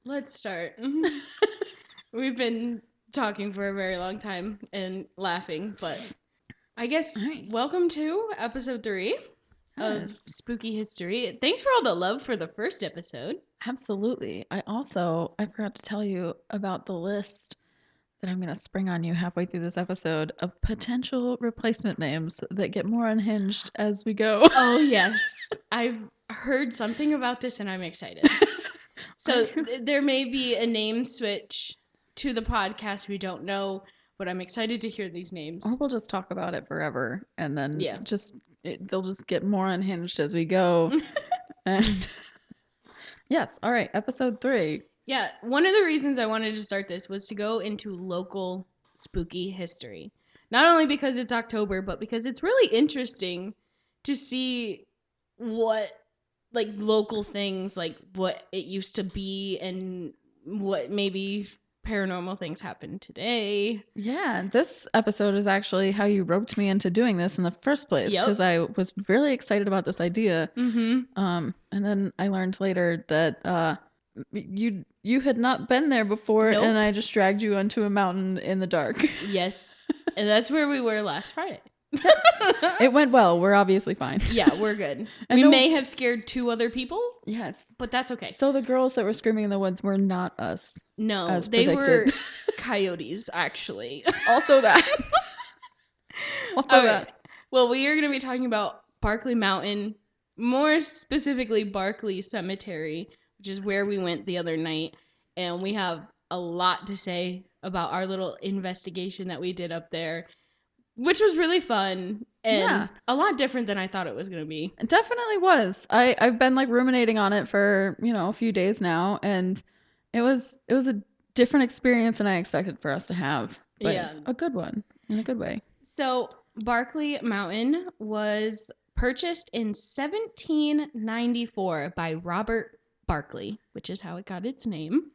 Let's start. We've been talking for a very long time and laughing, but I guess Right. welcome to episode 3 of Yes, Spooky History. Thanks for all the love for the first episode. absolutely. I forgot to tell you about the list that I'm going to spring on you halfway through this episode of potential replacement names that get more unhinged as we go. Oh, yes. I've heard something about this and I'm excited. So there may be a name switch to the podcast. We don't know, but I'm excited to hear these names. Or we'll just talk about it forever and then Yeah. they'll just get more unhinged as we go. And yes, all right, episode 3. Yeah, one of the reasons I wanted to start this was to go into local spooky history. Not only because it's October, but because it's really interesting to see what like local things, like what it used to be and what maybe paranormal things happen today. Yeah, this episode is actually how you roped me into doing this in the first place Yep. because I was really excited about this idea. Mm-hmm. And then I learned later that you had not been there before, Nope. and I just dragged you onto a mountain in the dark. Yes. And that's where we were last Friday. It went well. We're obviously fine. Yeah, we're good. And we no- may have scared 2 other people, Yes. but that's okay. So the girls that were screaming in the woods were not us. No, as they predicted. were coyotes, actually. Also that. Also All that. right. Well, we are going to be talking about Barclay Mountain, more specifically Barclay Cemetery, which is where we went the other night. And we have a lot to say about our little investigation that we did up there, which was really fun and a lot different than I thought it was going to be. It definitely was. I've been like ruminating on it for, a few days now, and it was a different experience than I expected for us to have. But Yeah. a good one in a good way. So, Barclay Mountain was purchased in 1794 by Robert Barclay, which is how it got its name.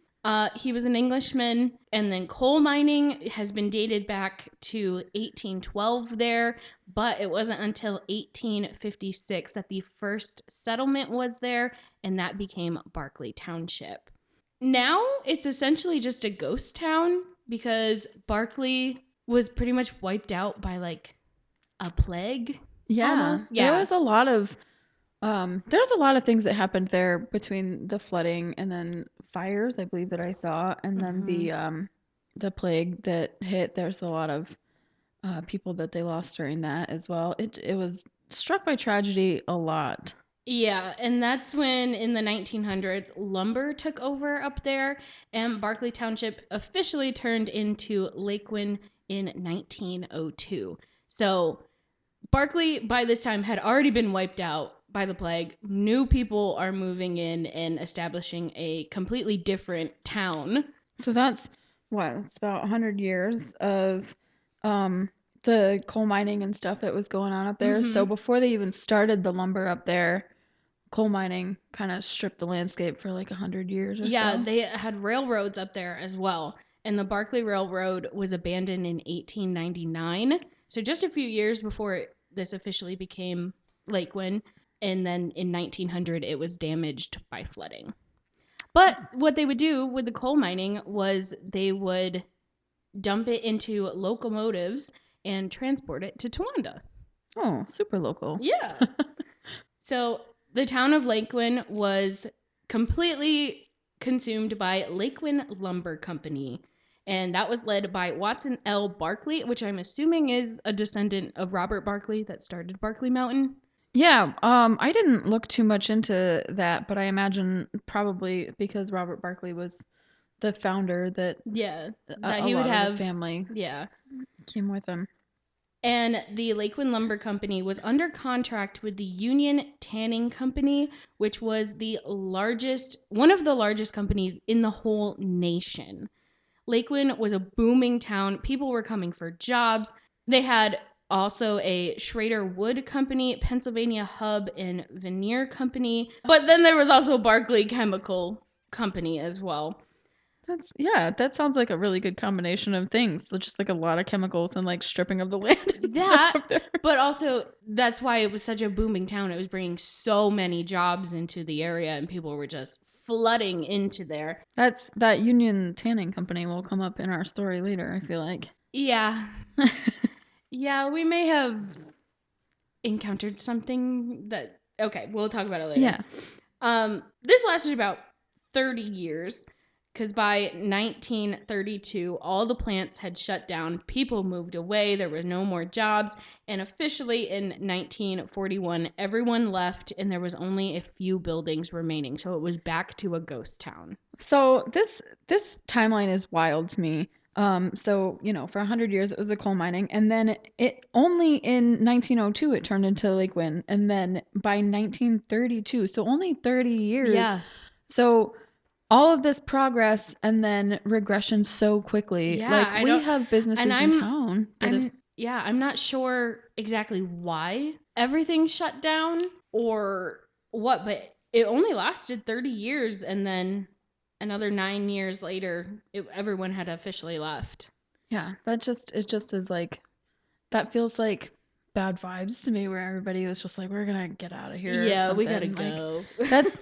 He was an Englishman, and then coal mining has been dated back to 1812 there, but it wasn't until 1856 that the first settlement was there, and that became Barclay Township. Now it's essentially just a ghost town because Barclay was pretty much wiped out by like a plague. Yeah. Almost. Yeah. There was a lot of things that happened there between the flooding and then fires, I believe, that I saw, and then the plague that hit. There's a lot of people that they lost during that as well. It was struck by tragedy a lot. Yeah, and that's when in the 1900s lumber took over up there, and Barclay Township officially turned into Lakeland in 1902. So Barclay by this time had already been wiped out by the plague. New people are moving in and establishing a completely different town. So that's what? It's about 100 years of the coal mining and stuff that was going on up there. Mhm. So before they even started the lumber up there, coal mining kind of stripped the landscape for like 100 years or so. Yeah, they had railroads up there as well. And the Barclay Railroad was abandoned in 1899. So just a few years before this officially became Lakeland. And then in 1900, it was damaged by flooding. But what they would do with the coal mining was they would dump it into locomotives and transport it to Towanda. Oh, super local. Yeah. So the town of Lakeland was completely consumed by Lakeland Lumber Company. And that was led by Watson L. Barclay, which I'm assuming is a descendant of Robert Barclay that started Barclay Mountain. Yeah, I didn't look too much into that, but I imagine probably because Robert Barclay was the founder that He would have family came with him. And the Lakeland Lumber Company was under contract with the Union Tanning Company, which was one of the largest companies in the whole nation. Lakeland was a booming town. People were coming for jobs. They had also a Schrader Wood Company, Pennsylvania Hub and Veneer Company. But then there was also Barclay Chemical Company as well. That sounds like a really good combination of things. So just like a lot of chemicals and like stripping of the land. But also that's why it was such a booming town. It was bringing so many jobs into the area and people were just flooding into there. That Union Tanning Company will come up in our story later, I feel like. Yeah. Yeah, we may have encountered something that, okay, we'll talk about it later. Yeah. This lasted about 30 years because by 1932, all the plants had shut down. People moved away. There were no more jobs. And officially in 1941, everyone left and there was only a few buildings remaining. So it was back to a ghost town. So this timeline is wild to me. So, for 100 years it was the coal mining, and then it only in 1902 it turned into Lakewind, and then by 1932, so only 30 years. Yeah. So all of this progress and then regression so quickly. Yeah, Like, we have businesses in town that have... I'm not sure exactly why everything shut down or what, but it only lasted 30 years, and then another 9 years later, everyone had officially left. Yeah, it just is like, that feels like bad vibes to me, where everybody was just like, we're gonna get out of here. Yeah, we gotta like, go. that's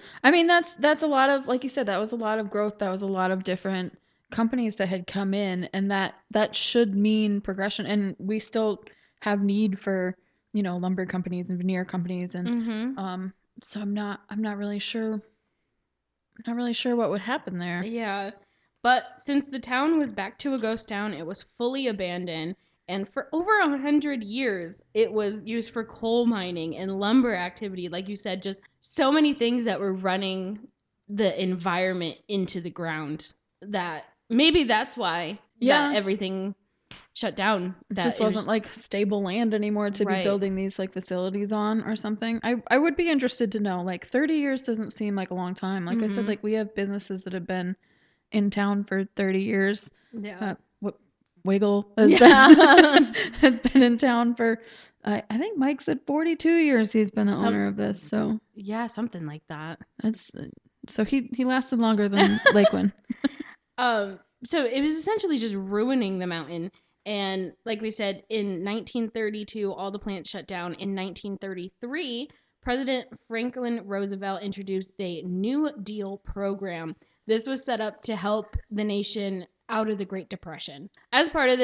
a lot of, like you said, that was a lot of growth. That was a lot of different companies that had come in, and that should mean progression. And we still have need for, lumber companies and veneer companies, and so I'm not really sure. Not really sure what would happen there. Yeah. But since the town was back to a ghost town, it was fully abandoned. And for over 100 years, it was used for coal mining and lumber activity. Like you said, just so many things that were running the environment into the ground, that maybe that's why that everything shut down. It just wasn't like stable land anymore to be building these like facilities on or something. I would be interested to know. Like, 30 years doesn't seem like a long time. Like I said, like, we have businesses that have been in town for 30 years. Yeah. Wiggle has been in town for, I think Mike said 42 years he's been the owner of this. So yeah, something like that. That's so he lasted longer than Lakewind. So it was essentially just ruining the mountain. And like we said, in 1932, all the plants shut down. In 1933, President Franklin Roosevelt introduced the New Deal program. This was set up to help the nation out of the Great Depression. As part of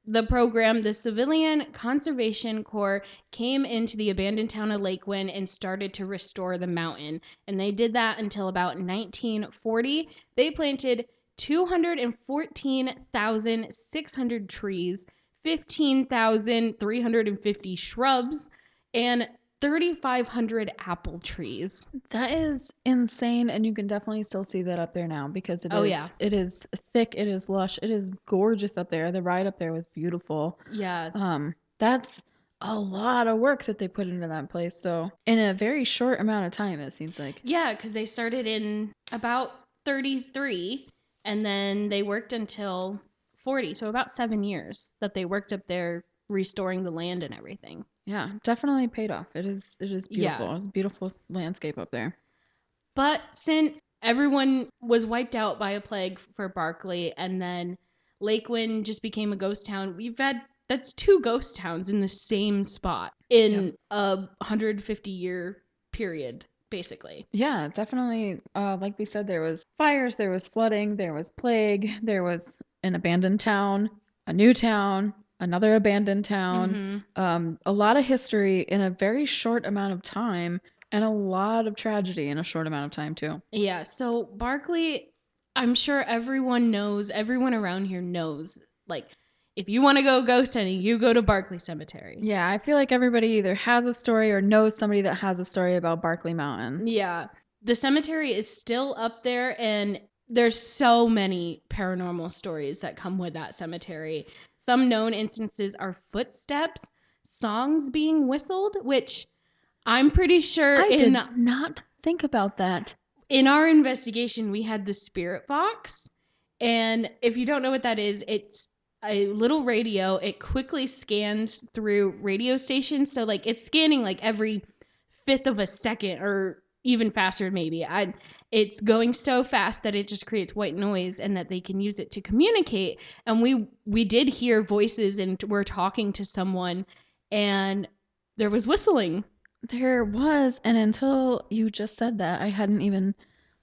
the program, the Civilian Conservation Corps came into the abandoned town of Lakewind and started to restore the mountain. And they did that until about 1940. They planted 214,600 trees, 15,350 shrubs, and 3,500 apple trees. That is insane, and you can definitely still see that up there now, because it is thick, it is lush, it is gorgeous up there. The ride up there was beautiful. Yeah. That's a lot of work that they put into that place, so in a very short amount of time, it seems like. Yeah, because they started in about 33, and then they worked until 40, so about 7 years that they worked up there restoring the land and everything. Yeah, definitely paid off. It is beautiful. Yeah. It's a beautiful landscape up there. But since everyone was wiped out by a plague for Barclay, and then Lakewind just became a ghost town, that's 2 ghost towns in the same spot in a 150-year period, basically. Yeah, definitely. Like we said, there was fires, there was flooding, there was plague, there was an abandoned town, a new town, another abandoned town. A lot of history in a very short amount of time, and a lot of tragedy in a short amount of time too. Yeah, so Barclay, I'm sure everyone around here knows, like, if you want to go ghost hunting, you go to Barclay Cemetery. Yeah, I feel like everybody either has a story or knows somebody that has a story about Barclay Mountain. Yeah. The cemetery is still up there, and there's so many paranormal stories that come with that cemetery. Some known instances are footsteps, songs being whistled, which I'm pretty sure I did not think about that. In our investigation, we had the spirit box, and if you don't know what that is, it's a little radio. It quickly scans through radio stations, so like it's scanning like every 1/5 of a second, or even faster maybe. It's going so fast that it just creates white noise, and that they can use it to communicate. And we did hear voices, and we're talking to someone, and there was whistling. There was, and until you just said that, I hadn't even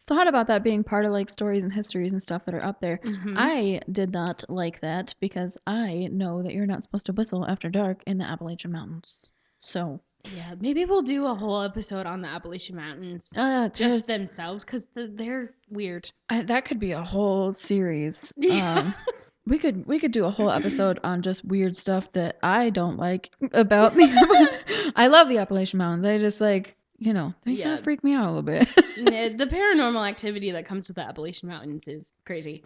thought about that being part of like stories and histories and stuff that are up there. I did not like that because I know that you're not supposed to whistle after dark in the Appalachian Mountains. So yeah, maybe we'll do a whole episode on the Appalachian Mountains just themselves because they're weird. That could be a whole series. Yeah. We could do a whole episode on just weird stuff that I don't like about the. I love the Appalachian Mountains. I just like, they kind of freak me out a little bit. The paranormal activity that comes with the Appalachian Mountains is crazy.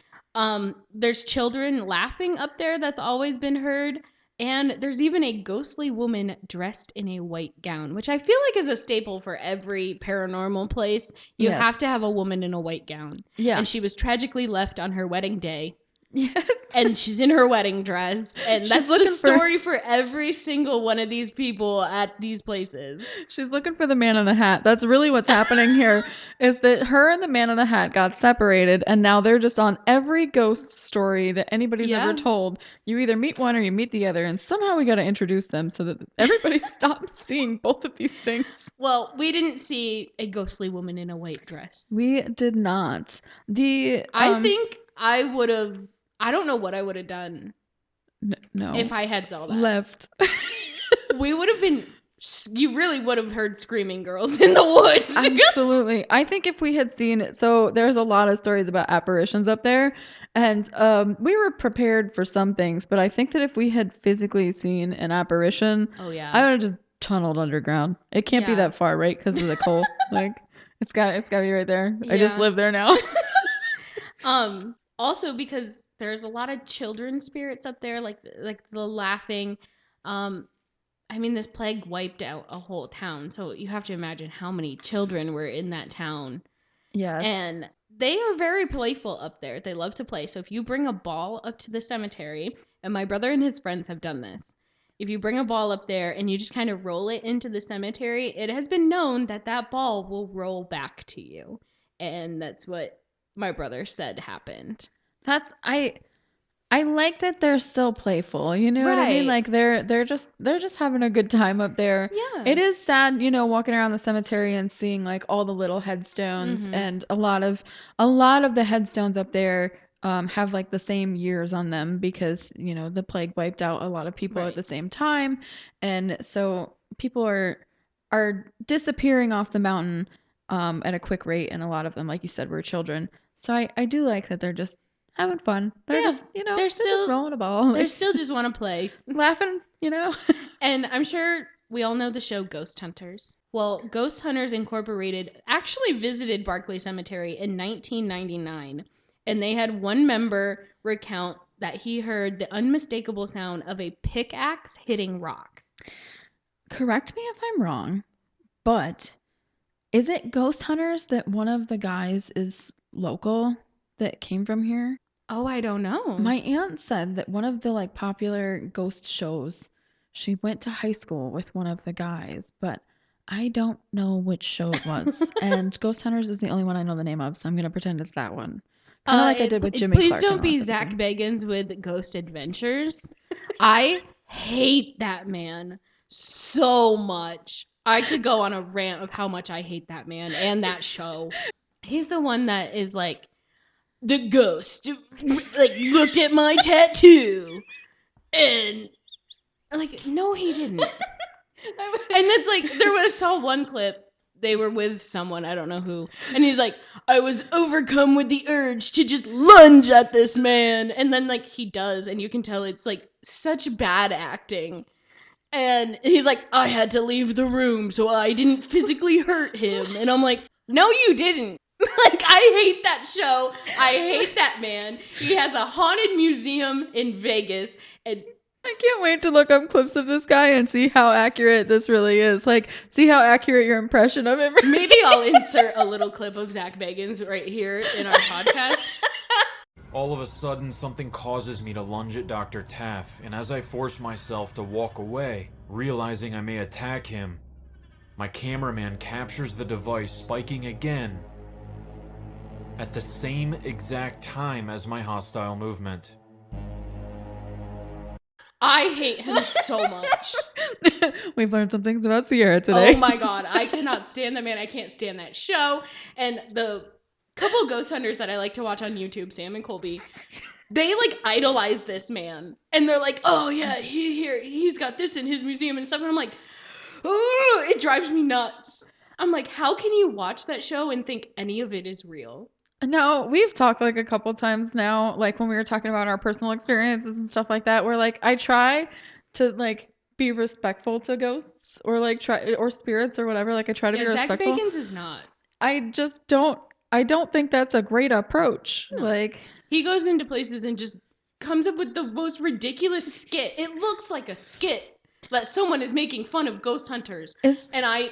There's children laughing up there that's always been heard. And there's even a ghostly woman dressed in a white gown, which I feel like is a staple for every paranormal place. You have to have a woman in a white gown. Yeah. And she was tragically left on her wedding day. Yes. And she's in her wedding dress. And that's the story for every single one of these people at these places. She's looking for the man in the hat. That's really what's happening here, is that her and the man in the hat got separated, and now they're just on every ghost story that anybody's ever told. You either meet one or you meet the other, and somehow we got to introduce them so that everybody stops seeing both of these things. Well, we didn't see a ghostly woman in a white dress. We did not. I think I would have... I don't know what I would have done. No. If I had saw that. Left. We would have been... You really would have heard screaming girls in the woods. Absolutely. I think if we had seen... So there's a lot of stories about apparitions up there. And we were prepared for some things. But I think that if we had physically seen an apparition... Oh, yeah. I would have just tunneled underground. It can't be that far, right? Because of the coal. Like, it's got to be right there. Yeah. I just live there now. Also, because... There's a lot of children spirits up there, like the laughing. This plague wiped out a whole town, so you have to imagine how many children were in that town. Yes. And they are very playful up there. They love to play. So if you bring a ball up to the cemetery, and my brother and his friends have done this, if you bring a ball up there and you just kind of roll it into the cemetery, it has been known that ball will roll back to you. And that's what my brother said happened. I like that they're still playful. You know what I mean? Like they're just having a good time up there. Yeah. It is sad, walking around the cemetery and seeing like all the little headstones, and a lot of the headstones up there have like the same years on them because, the plague wiped out a lot of people at the same time. And so people are disappearing off the mountain at a quick rate, and a lot of them, like you said, were children. So I do like that they're just having fun. They're just, they're still just rolling a ball. They still just want to play. Laughing, And I'm sure we all know the show Ghost Hunters. Well, Ghost Hunters Incorporated actually visited Barclay Cemetery in 1999. And they had one member recount that he heard the unmistakable sound of a pickaxe hitting rock. Correct me if I'm wrong, but is it Ghost Hunters that one of the guys is local that came from here? Oh, I don't know. My aunt said that one of the like popular ghost shows, she went to high school with one of the guys, but I don't know which show it was. And Ghost Hunters is the only one I know the name of, so I'm going to pretend it's that one. Kind of like I did with Jimmy Clark. Please don't be Zach Bagans with Ghost Adventures. I hate that man so much. I could go on a rant of how much I hate that man and that show. He's the one that is like, the ghost like looked at my tattoo and like, no, he didn't. And it's like, I saw one clip, they were with someone, I don't know who, and he's like, I was overcome with the urge to just lunge at this man, and then like he does, and you can tell it's like such bad acting. And he's like, I had to leave the room so I didn't physically hurt him. And I'm like, no, you didn't. Like, I hate that show. I hate that man. He has a haunted museum in Vegas. And I can't wait to look up clips of this guy and see how accurate this really is. Like, see how accurate your impression of him is. Maybe I'll insert a little clip of Zach Bagans right here in our podcast. All of a sudden, something causes me to lunge at Dr. Taff, and as I force myself to walk away, realizing I may attack him, my cameraman captures the device spiking again at the same exact time as my hostile movement. I hate him so much. We've learned some things about Sierra today. Oh my god, I cannot stand that man. I can't stand that show. And the couple ghost hunters that I like to watch on YouTube, Sam and Colby, they like idolize this man, and they're like, "Oh yeah, he's got this in his museum and stuff." And I'm like, "Oh, it drives me nuts." I'm like, "How can you watch that show and think any of it is real?" No, we've talked like a couple times now, like when we were talking about our personal experiences and stuff like that, where like I try to like be respectful to ghosts or like try or spirits or whatever. Like I try to be Zach respectful. Bagans is not. I just don't. I don't think that's a great approach. No. Like he goes into places and just comes up with the most ridiculous skit. It looks like a skit that someone is making fun of ghost hunters, and I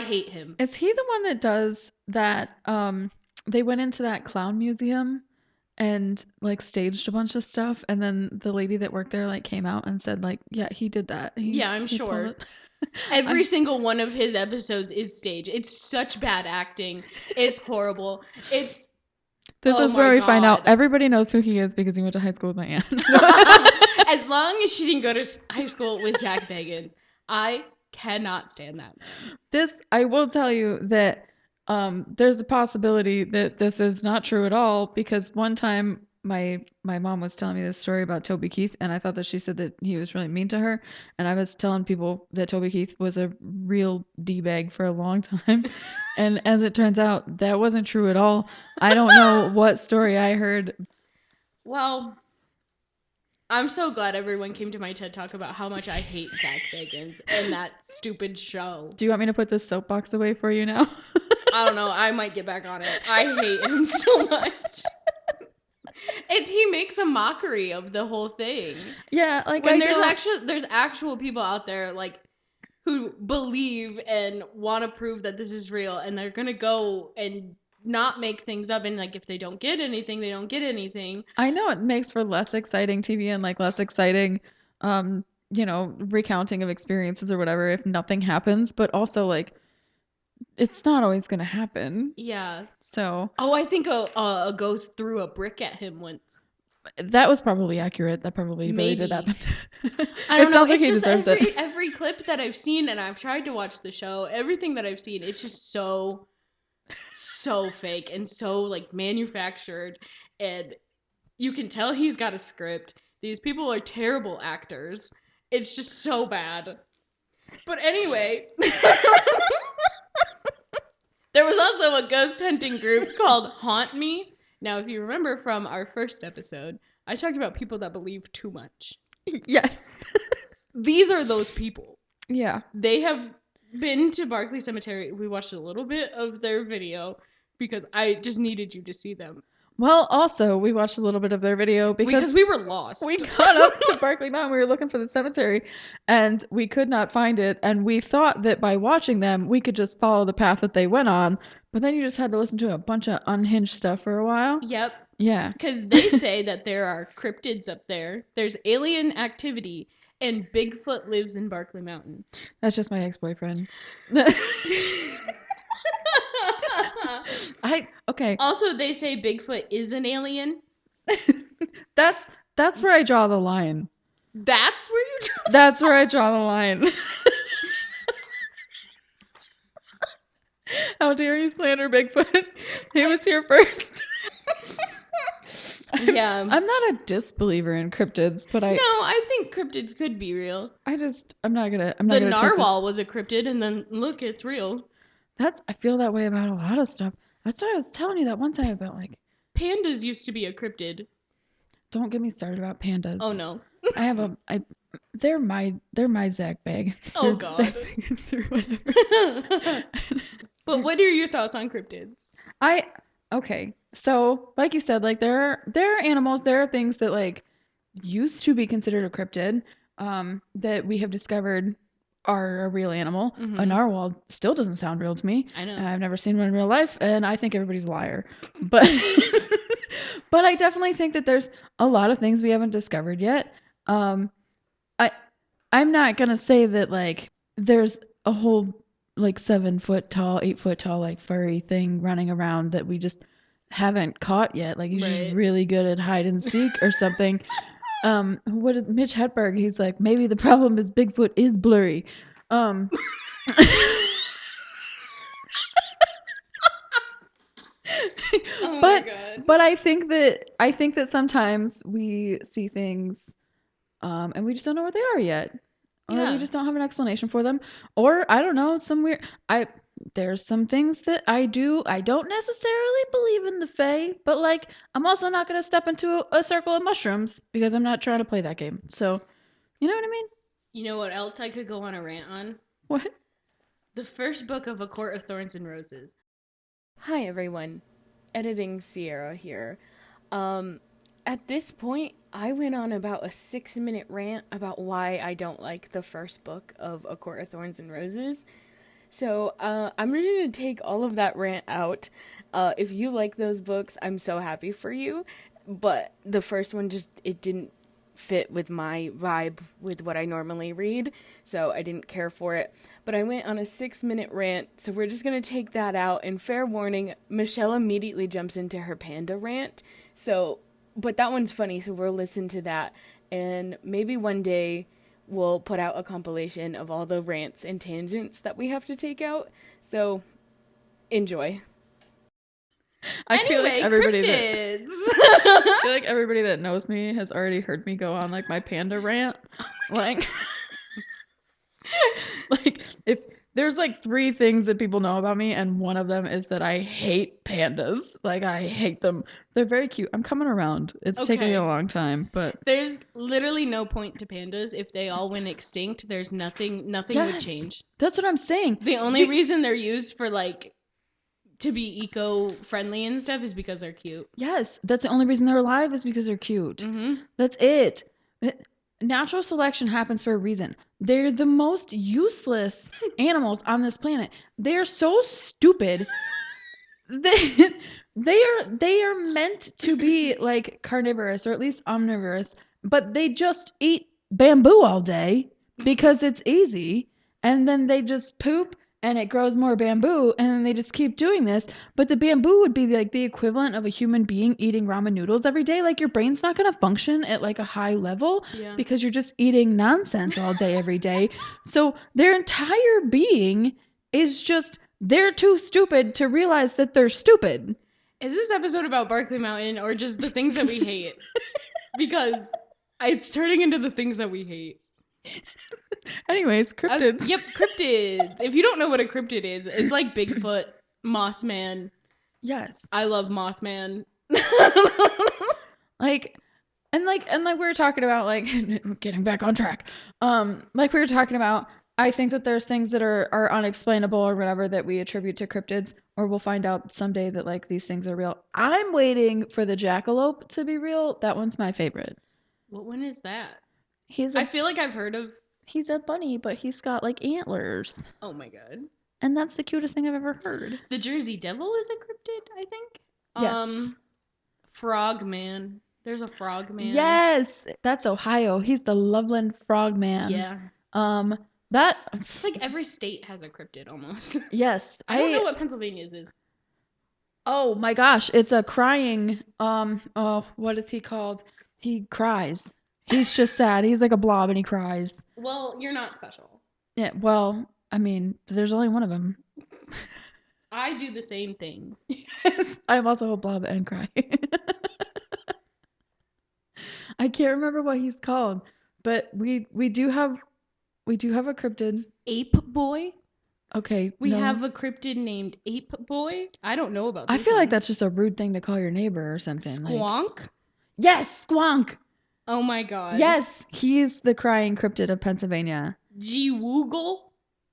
hate him. Is he the one that does that? They went into that clown museum and like staged a bunch of stuff, and then the lady that worked there like came out and said like, yeah, he did that. I'm sure. Every single one of his episodes is staged. It's such bad acting. It's horrible. This is where we find out everybody knows who he is because he went to high school with my aunt. As long as she didn't go to high school with Zach Bagans, I cannot stand that man. I will tell you that there's a possibility that this is not true at all, because one time my mom was telling me this story about Toby Keith, and I thought that she said that he was really mean to her, and I was telling people that Toby Keith was a real D-bag for a long time, and as it turns out, that wasn't true at all. I don't know what story I heard. Well, I'm so glad everyone came to my TED Talk about how much I hate Zach Bagans and that stupid show. Do you want me to put this soapbox away for you now? I don't know. I might get back on it. I hate him so much. He makes a mockery of the whole thing. Yeah, like when there's actual people out there like who believe and want to prove that this is real, and they're gonna go and not make things up, and like if they don't get anything, they don't get anything. I know it makes for less exciting TV and like less exciting recounting of experiences or whatever if nothing happens, but also like it's not always gonna happen. Yeah. So I think a ghost threw a brick at him once. That was probably accurate. That probably really did happen. I don't know. Sounds like it's he just deserves it. Every clip that I've seen, and I've tried to watch the show, everything that I've seen, it's just so fake and so like manufactured, and you can tell he's got a script. These people are terrible actors. It's just so bad. But anyway, there was also a ghost hunting group called Haunt Me. Now, if you remember from our first episode, I talked about people that believe too much. Yes. These are those people. Yeah. They have been to Barclay Cemetery. We watched a little bit of their video because I just needed you to see them. Well, also, we watched a little bit of their video because we were lost. We got up to Barclay Mountain. We were looking for the cemetery, and we could not find it. And we thought that by watching them, we could just follow the path that they went on. But then you just had to listen to a bunch of unhinged stuff for a while. Yep. Yeah. Because they say that there are cryptids up there. There's alien activity, and Bigfoot lives in Barclay Mountain. That's just my ex-boyfriend. Okay. Also, they say Bigfoot is an alien. That's where I draw the line. That's where you draw. That's where I draw the line. How dare you slander Bigfoot? He was here first. Yeah. I'm not a disbeliever in cryptids, but I think cryptids could be real. I'm not gonna the narwhal was a cryptid, and then look, it's real. I feel that way about a lot of stuff. That's why I was telling you that one time about like pandas used to be a cryptid. Don't get me started about pandas. Oh no. They're my Zach bag. Oh god. Zach Bagans or whatever. But what are your thoughts on cryptids? Okay. So, like you said, like there are animals, there are things that like used to be considered a cryptid, that we have discovered are a real animal. Mm-hmm. A narwhal still doesn't sound real to me. I know. I've never seen one in real life, and I think everybody's a liar. But but I definitely think that there's a lot of things we haven't discovered yet. I'm not gonna say that like there's a whole like 7 foot tall, 8 foot tall like furry thing running around that we just haven't caught yet. Like he's just really good at hide and seek or something. What is Mitch Hedberg? He's like, maybe the problem is Bigfoot is blurry. Oh my but God. but I think that sometimes we see things and we just don't know what they are yet. Or we Yeah. just don't have an explanation for them. Or I don't know, some weird there's some things that I don't necessarily believe in the Fae, but like I'm also not gonna step into a circle of mushrooms because I'm not trying to play that game. So you know what I mean? You know what else I could go on a rant on? What? The first book of A Court of Thorns and Roses. Hi everyone, editing Sierra here. At this point, I went on about a 6-minute rant about why I don't like the first book of A Court of Thorns and Roses. So I'm ready to take all of that rant out. If you like those books, I'm so happy for you. But the first one it didn't fit with my vibe with what I normally read, so I didn't care for it. But I went on a 6-minute rant, so we're just going to take that out. And fair warning, Michelle immediately jumps into her panda rant. But that one's funny, so we'll listen to that. And maybe one day we'll put out a compilation of all the rants and tangents that we have to take out. So enjoy. I feel like everybody cryptids. I feel like everybody that knows me has already heard me go on like my panda rant. Like like if there's like 3 things that people know about me and one of them is that I hate pandas. Like I hate them. They're very cute. I'm coming around. It's taken me a Okay. long time, but There's literally no point to pandas. If they all went extinct, there's nothing would yes, change. that's what I'm saying. The only reason they're used for like to be eco-friendly and stuff is because they're cute. Yes, that's the only reason they're alive is because they're cute. Mm-hmm. That's it. Natural selection happens for a reason. They're the most useless animals on this planet. They're so stupid. They are meant to be like carnivorous or at least omnivorous, but they just eat bamboo all day because it's easy, and then they just poop and it grows more bamboo, and then they just keep doing this. But the bamboo would be like the equivalent of a human being eating ramen noodles every day. Like your brain's not going to function at like a high level because you're just eating nonsense all day every day. So their entire being is just they're too stupid to realize that they're stupid. Is this episode about Barclay Mountain or just the things that we hate? Because it's turning into the things that we hate. Anyways, cryptids. Yep, cryptids. If you don't know what a cryptid is, it's like Bigfoot, Mothman. Yes. I love Mothman. Like we were talking about, like getting back on track. Like we were talking about, I think that there's things that are unexplainable or whatever that we attribute to cryptids, or we'll find out someday that like these things are real. I'm waiting for the jackalope to be real. That one's my favorite. What one is that? I feel like I've heard of. He's a bunny, but he's got like antlers. Oh my God. And that's the cutest thing I've ever heard. The Jersey Devil is a cryptid, I think. Yes. Frogman. There's a frogman. Yes, that's Ohio. He's the Loveland Frogman. Yeah. That It's like every state has a cryptid almost. Yes. I don't know what Pennsylvania's is. Oh my gosh, it's a crying what is he called? He cries. He's just sad. He's like a blob and he cries. Well, you're not special. Yeah, well, I mean, there's only one of them. I do the same thing. Yes, I'm also a blob and cry. I can't remember what he's called, but we do have a cryptid. Ape Boy? Okay. We no. have a cryptid named Ape Boy. I don't know about I this feel like one. that's just a rude thing to call your neighbor or something. Squonk? Like, yes, Squonk. Oh my God. Yes, he's the crying cryptid of Pennsylvania. G-Woogle?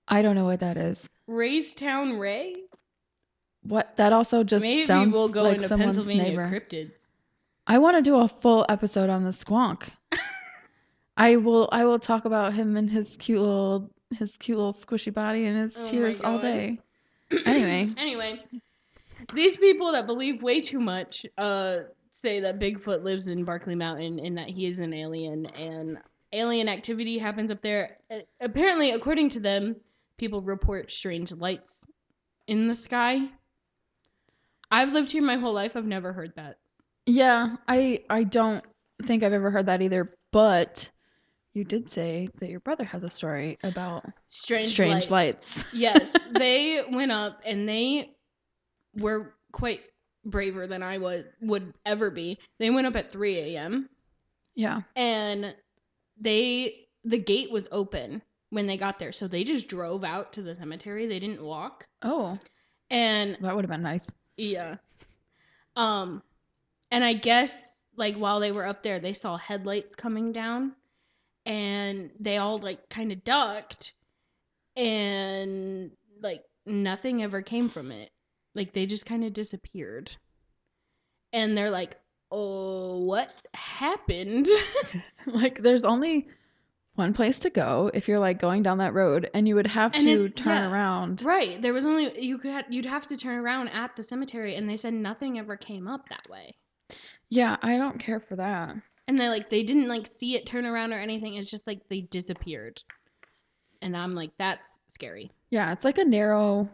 I don't know what that is. Raystown Ray? What? That also just Maybe sounds we'll go like into someone's Pennsylvania neighbor. cryptids. I want to do a full episode on the Squonk. I will talk about him and his cute little squishy body and his tears all day. Anyway, these people that believe way too much say that Bigfoot lives in Barclay Mountain and that he is an alien and alien activity happens up there. Apparently, according to them, people report strange lights in the sky. I've lived here my whole life. I've never heard that. Yeah, I don't think I've ever heard that either, but you did say that your brother has a story about strange lights. Yes, they went up and they were quite braver than I would ever be. They went up at 3 a.m. Yeah. And the gate was open when they got there. So they just drove out to the cemetery. They didn't walk. Oh, And that would have been nice. yeah. And I guess like while they were up there, they saw headlights coming down and they all like kind of ducked and like nothing ever came from it. Like they just kind of disappeared. And they're like, "Oh, what happened?" Like there's only one place to go if you're like going down that road, and you would have And to it's- turn yeah. around. Right. There was only you'd have to turn around at the cemetery, and they said nothing ever came up that way. Yeah, I don't care for that. And they didn't like see it turn around or anything. It's just like they disappeared. And I'm like, that's scary. Yeah, it's like a narrow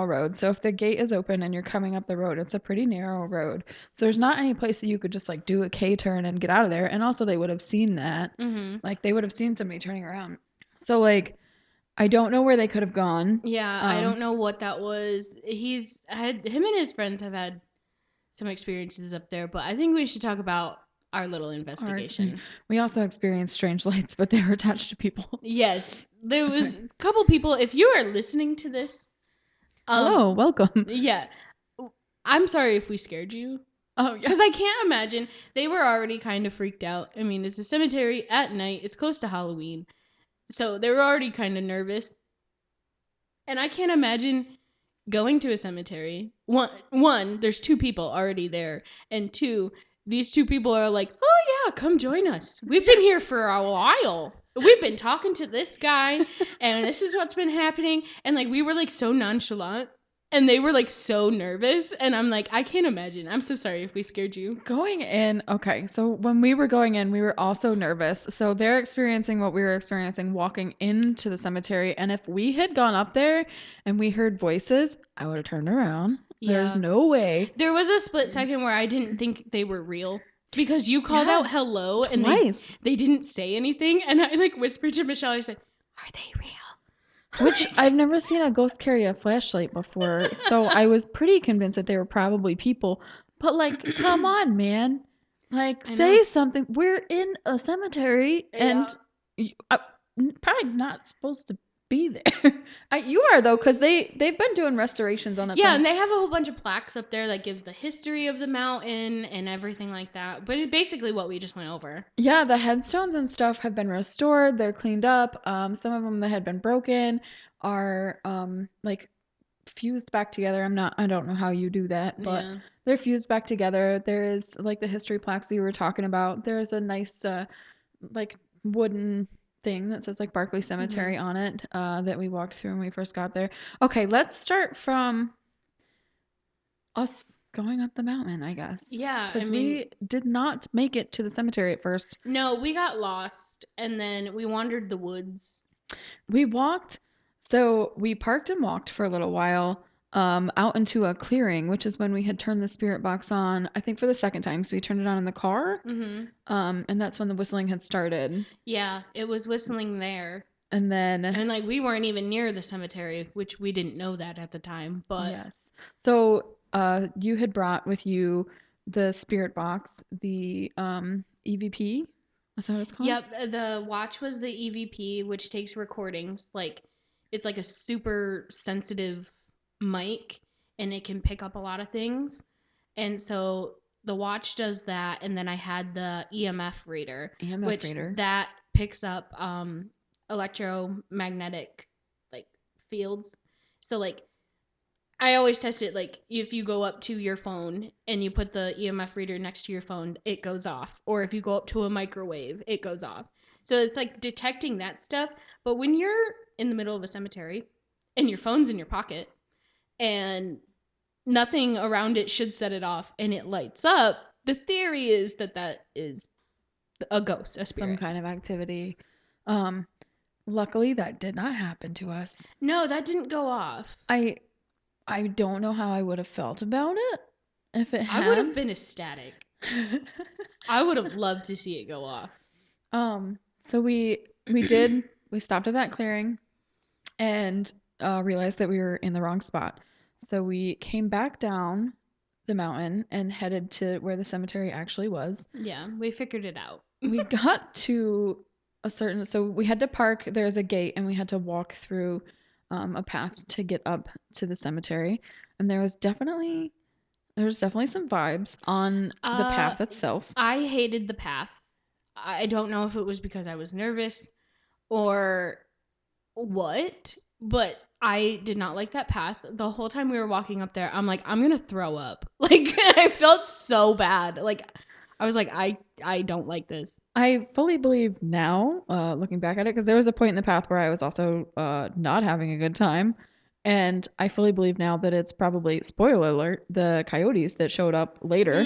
road. So if the gate is open and you're coming up the road, it's a pretty narrow road. So there's not any place that you could just like do a K-turn and get out of there. And also they would have seen that. Mm-hmm. Like they would have seen somebody turning around. So like I don't know where they could have gone. Yeah, I don't know what that was. Him and his friends have had some experiences up there, but I think we should talk about our little investigation. We also experienced strange lights, but they were attached to people. Yes, there was a couple people. If you are listening to this, hello, welcome. Yeah, I'm sorry if we scared you. Oh, yeah. Because I can't imagine. They were already kind of freaked out. I mean, it's a cemetery at night. It's close to Halloween. So they were already kind of nervous. And I can't imagine going to a cemetery. One, there's two people already there. And two, these two people are like, "Oh yeah, come join us. We've been here for a while. We've been talking to this guy and this is what's been happening." And like we were like so nonchalant and they were like so nervous, and I'm like, I can't imagine. I'm so sorry if we scared you. Going in, okay, so when we were going in, we were also nervous. So they're experiencing what we were experiencing walking into the cemetery. And if we had gone up there and we heard voices, I would have turned around. There's no way. There was a split second where I didn't think they were real. Because you called out hello and they didn't say anything. And I like whispered to Michelle, I said, "Are they real?" Which I've never seen a ghost carry a flashlight before. So I was pretty convinced that they were probably people. But like, come on, man. Like, say something. We're in a cemetery and probably not supposed to be there. You are though, because they've been doing restorations on the Yeah, and they have a whole bunch of plaques up there that give the history of the mountain and everything like that. But it's basically what we just went over. Yeah, the headstones and stuff have been restored. They're cleaned up. Some of them that had been broken are like fused back together. I don't know how you do that, but they're fused back together. There's like the history plaques you were talking about. There's a nice like wooden thing that says like Barclay Cemetery on it that we walked through when we first got there. Okay, let's start from us going up the mountain, I guess. Yeah, because we did not make it to the cemetery at first. No, we got lost and then we wandered the woods. We walked, so we parked and walked for a little while out into a clearing, which is when we had turned the spirit box on, I think for the second time. So we turned it on in the car, and that's when the whistling had started. Yeah, it was whistling there. And like we weren't even near the cemetery, which we didn't know that at the time. But yes, so you had brought with you the spirit box, the EVP. Is that what it's called? Yep, the watch was the EVP, which takes recordings. Like, it's like a super sensitive mic, and it can pick up a lot of things. And so the watch does that, and then I had the EMF reader, that picks up electromagnetic like fields. So like I always test it, like if you go up to your phone and you put the EMF reader next to your phone, it goes off. Or if you go up to a microwave, it goes off. So it's like detecting that stuff. But when you're in the middle of a cemetery and your phone's in your pocket and nothing around it should set it off and it lights up, the theory is that is a ghost, a spirit. Some kind of activity. Luckily, that did not happen to us. No, that didn't go off. I don't know how I would have felt about it if it had. I would have been ecstatic. I would have loved to see it go off. So we stopped at that clearing and realized that we were in the wrong spot. So we came back down the mountain and headed to where the cemetery actually was. Yeah, we figured it out. We got to so we had to park. There's a gate, and we had to walk through a path to get up to the cemetery. And there was definitely some vibes on the path itself. I hated the path. I don't know if it was because I was nervous or what, but I did not like that path. The whole time we were walking up there, I'm like, I'm gonna throw up. Like, I felt so bad. Like, I was like, I don't like this. I fully believe now, looking back at it, because there was a point in the path where I was also not having a good time. And I fully believe now that it's probably, spoiler alert, the coyotes that showed up later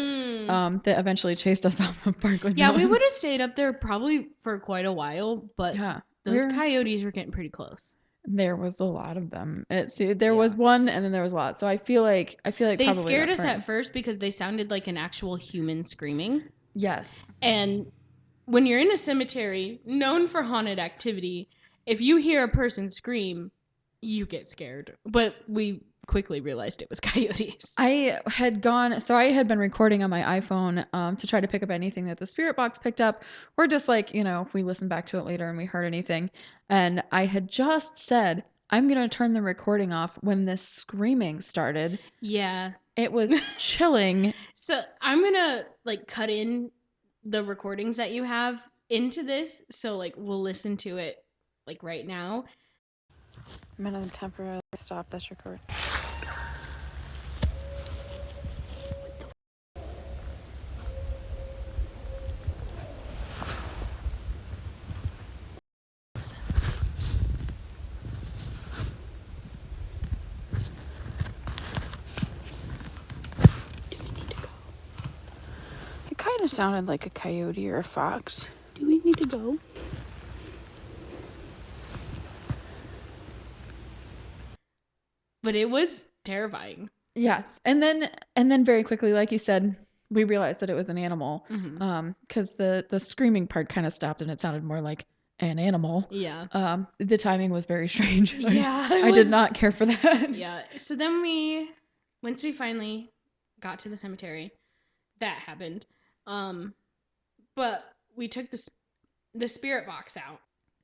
that eventually chased us off of Barclay Yeah, Mountain. we would have stayed up there probably for quite a while, but Yeah, those coyotes were getting pretty close. There was a lot of them. There was one, and then there was a lot. So I feel like they probably scared us at first because they sounded like an actual human screaming. Yes. And when you're in a cemetery known for haunted activity, if you hear a person scream, you get scared. But we quickly realized it was coyotes. I had been recording on my iPhone to try to pick up anything that the spirit box picked up, or just like, if we listen back to it later and we heard anything. And I had just said, I'm going to turn the recording off when this screaming started. Yeah. It was chilling. So I'm going to cut in the recordings that you have into this. So we'll listen to it right now. I'm going to temporarily stop this record. It kind of sounded like a coyote or a fox. Do we need to go? But it was terrifying. Yes. And then very quickly, like you said, we realized that it was an animal. Because the screaming part kind of stopped and it sounded more like an animal. Yeah. The timing was very strange. Yeah. I did not care for that. Yeah. So then once we finally got to the cemetery, that happened. But we took the spirit box out.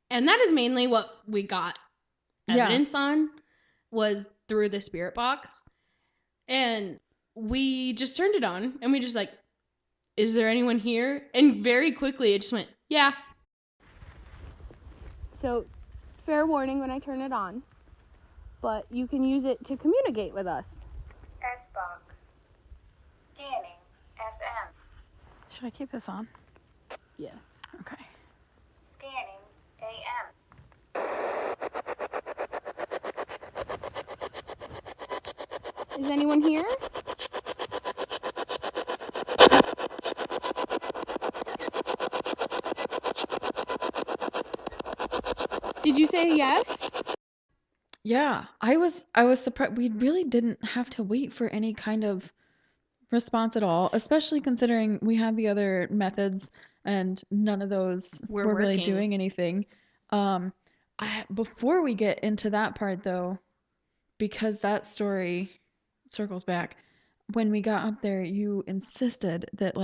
And that is mainly what we got evidence on, was through the spirit box. And we just turned it on and we just is there anyone here? And very quickly it just went, yeah. So, fair warning when I turn it on, but you can use it to communicate with us. S-Box. Scanning FM. Should I keep this on? Yeah. Okay. Scanning AM. Is anyone here? Did you say yes? Yeah, I was surprised. We really didn't have to wait for any kind of response at all, especially considering we had the other methods and none of those were really doing anything. Before we get into that part though, because that story circles back, when we got up there, you insisted that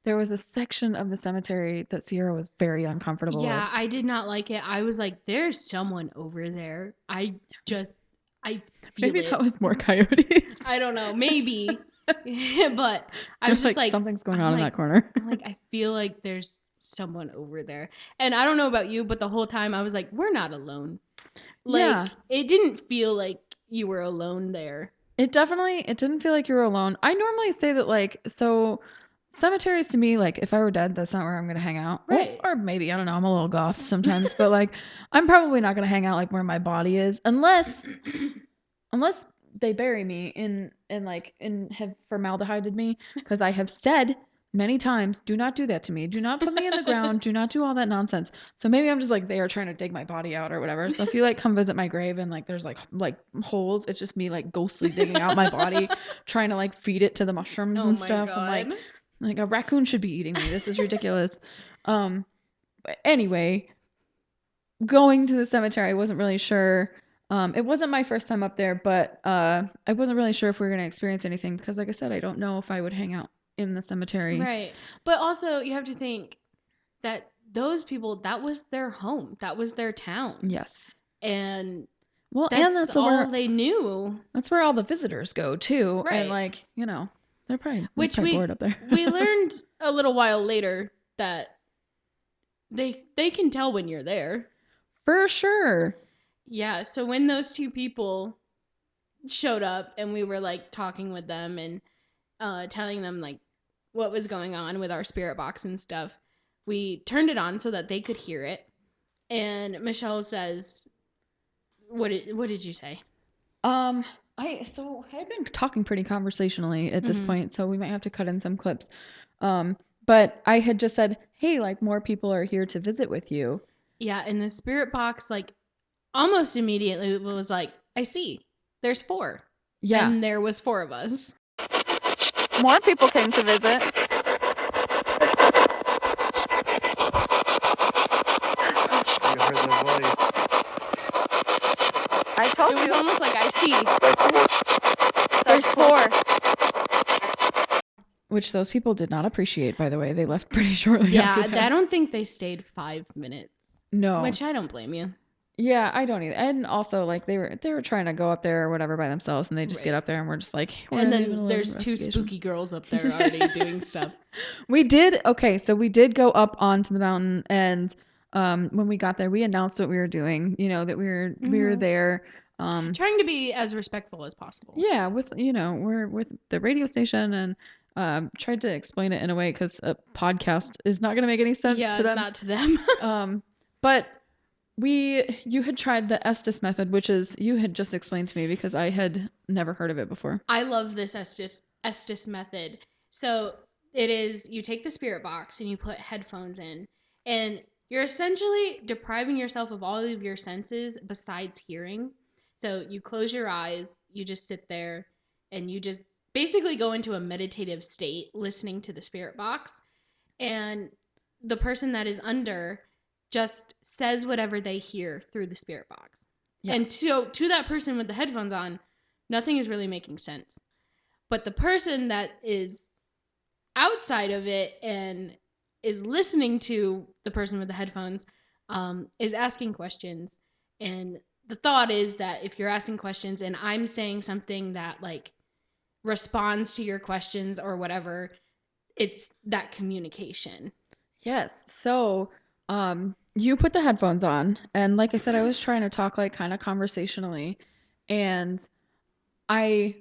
there was a section of the cemetery that Sierra was very uncomfortable with. Yeah, I did not like it. I was like, there's someone over there. I feel maybe that was more coyotes. I don't know, maybe. But I was just like, something's going on in that corner. I'm like, I feel like there's someone over there. And I don't know about you, but the whole time I was like, we're not alone. It didn't feel like you were alone there. It didn't feel like you were alone. I normally say that cemeteries to me, if I were dead, that's not where I'm going to hang out. Right. Or maybe, I don't know, I'm a little goth sometimes, but I'm probably not going to hang out where my body is unless they bury me and have formaldehyded me, because I have said many times, do not do that to me. Do not put me in the ground. Do not do all that nonsense. So maybe I'm just they are trying to dig my body out or whatever. So if you come visit my grave and there's holes, it's just me ghostly digging out my body, trying to feed it to the mushrooms and stuff. God. I'm like a raccoon should be eating me. This is ridiculous. But anyway, going to the cemetery, I wasn't really sure It wasn't my first time up there, but I wasn't really sure if we were going to experience anything because, like I said, I don't know if I would hang out in the cemetery. Right. But also, you have to think that those people, that was their home. That was their town. Yes. And well, that's all they knew. That's where all the visitors go, too. Right. And, like, you know, they're probably bored up there. We learned a little while later that they can tell when you're there. For sure. Yeah, so when those two people showed up and we were like talking with them and telling them like what was going on with our spirit box and stuff, we turned it on so that they could hear it. And Michelle says, what did you say? I had been talking pretty conversationally at this point, so we might have to cut in some clips. But I had just said, hey, like, more people are here to visit with you. Yeah, and the spirit box, like, almost immediately was like, I see. There's 4. Yeah. And there was 4 of us. More people came to visit. You heard the voice. I told It was you. almost like, I see. There's 4. Which those people did not appreciate, by the way. They left pretty shortly after that. I don't think they stayed 5 minutes. No. Which I don't blame you. Yeah, I don't either. And also, like, they were trying to go up there or whatever by themselves, and they just get up there and we're just like, and then there's 2 spooky girls up there already doing stuff. We did go up onto the mountain, and when we got there, we announced what we were doing, you know, that we were there. Trying to be as respectful as possible. Yeah, we're with the radio station, and tried to explain it in a way because a podcast is not going to make any sense to them. Not to them. But you had tried the Estes method, which is, you had just explained to me because I had never heard of it before. I love this Estes method. So it is, you take the spirit box and you put headphones in, and you're essentially depriving yourself of all of your senses besides hearing. So you close your eyes, you just sit there, and you just basically go into a meditative state listening to the spirit box. And the person that is under just says whatever they hear through the spirit box. Yes. And so to that person with the headphones on, nothing is really making sense. But the person that is outside of it and is listening to the person with the headphones is asking questions. And the thought is that if you're asking questions and I'm saying something that like responds to your questions or whatever, it's that communication. Yes. So you put the headphones on, and like I said, I was trying to talk like kind of conversationally, and I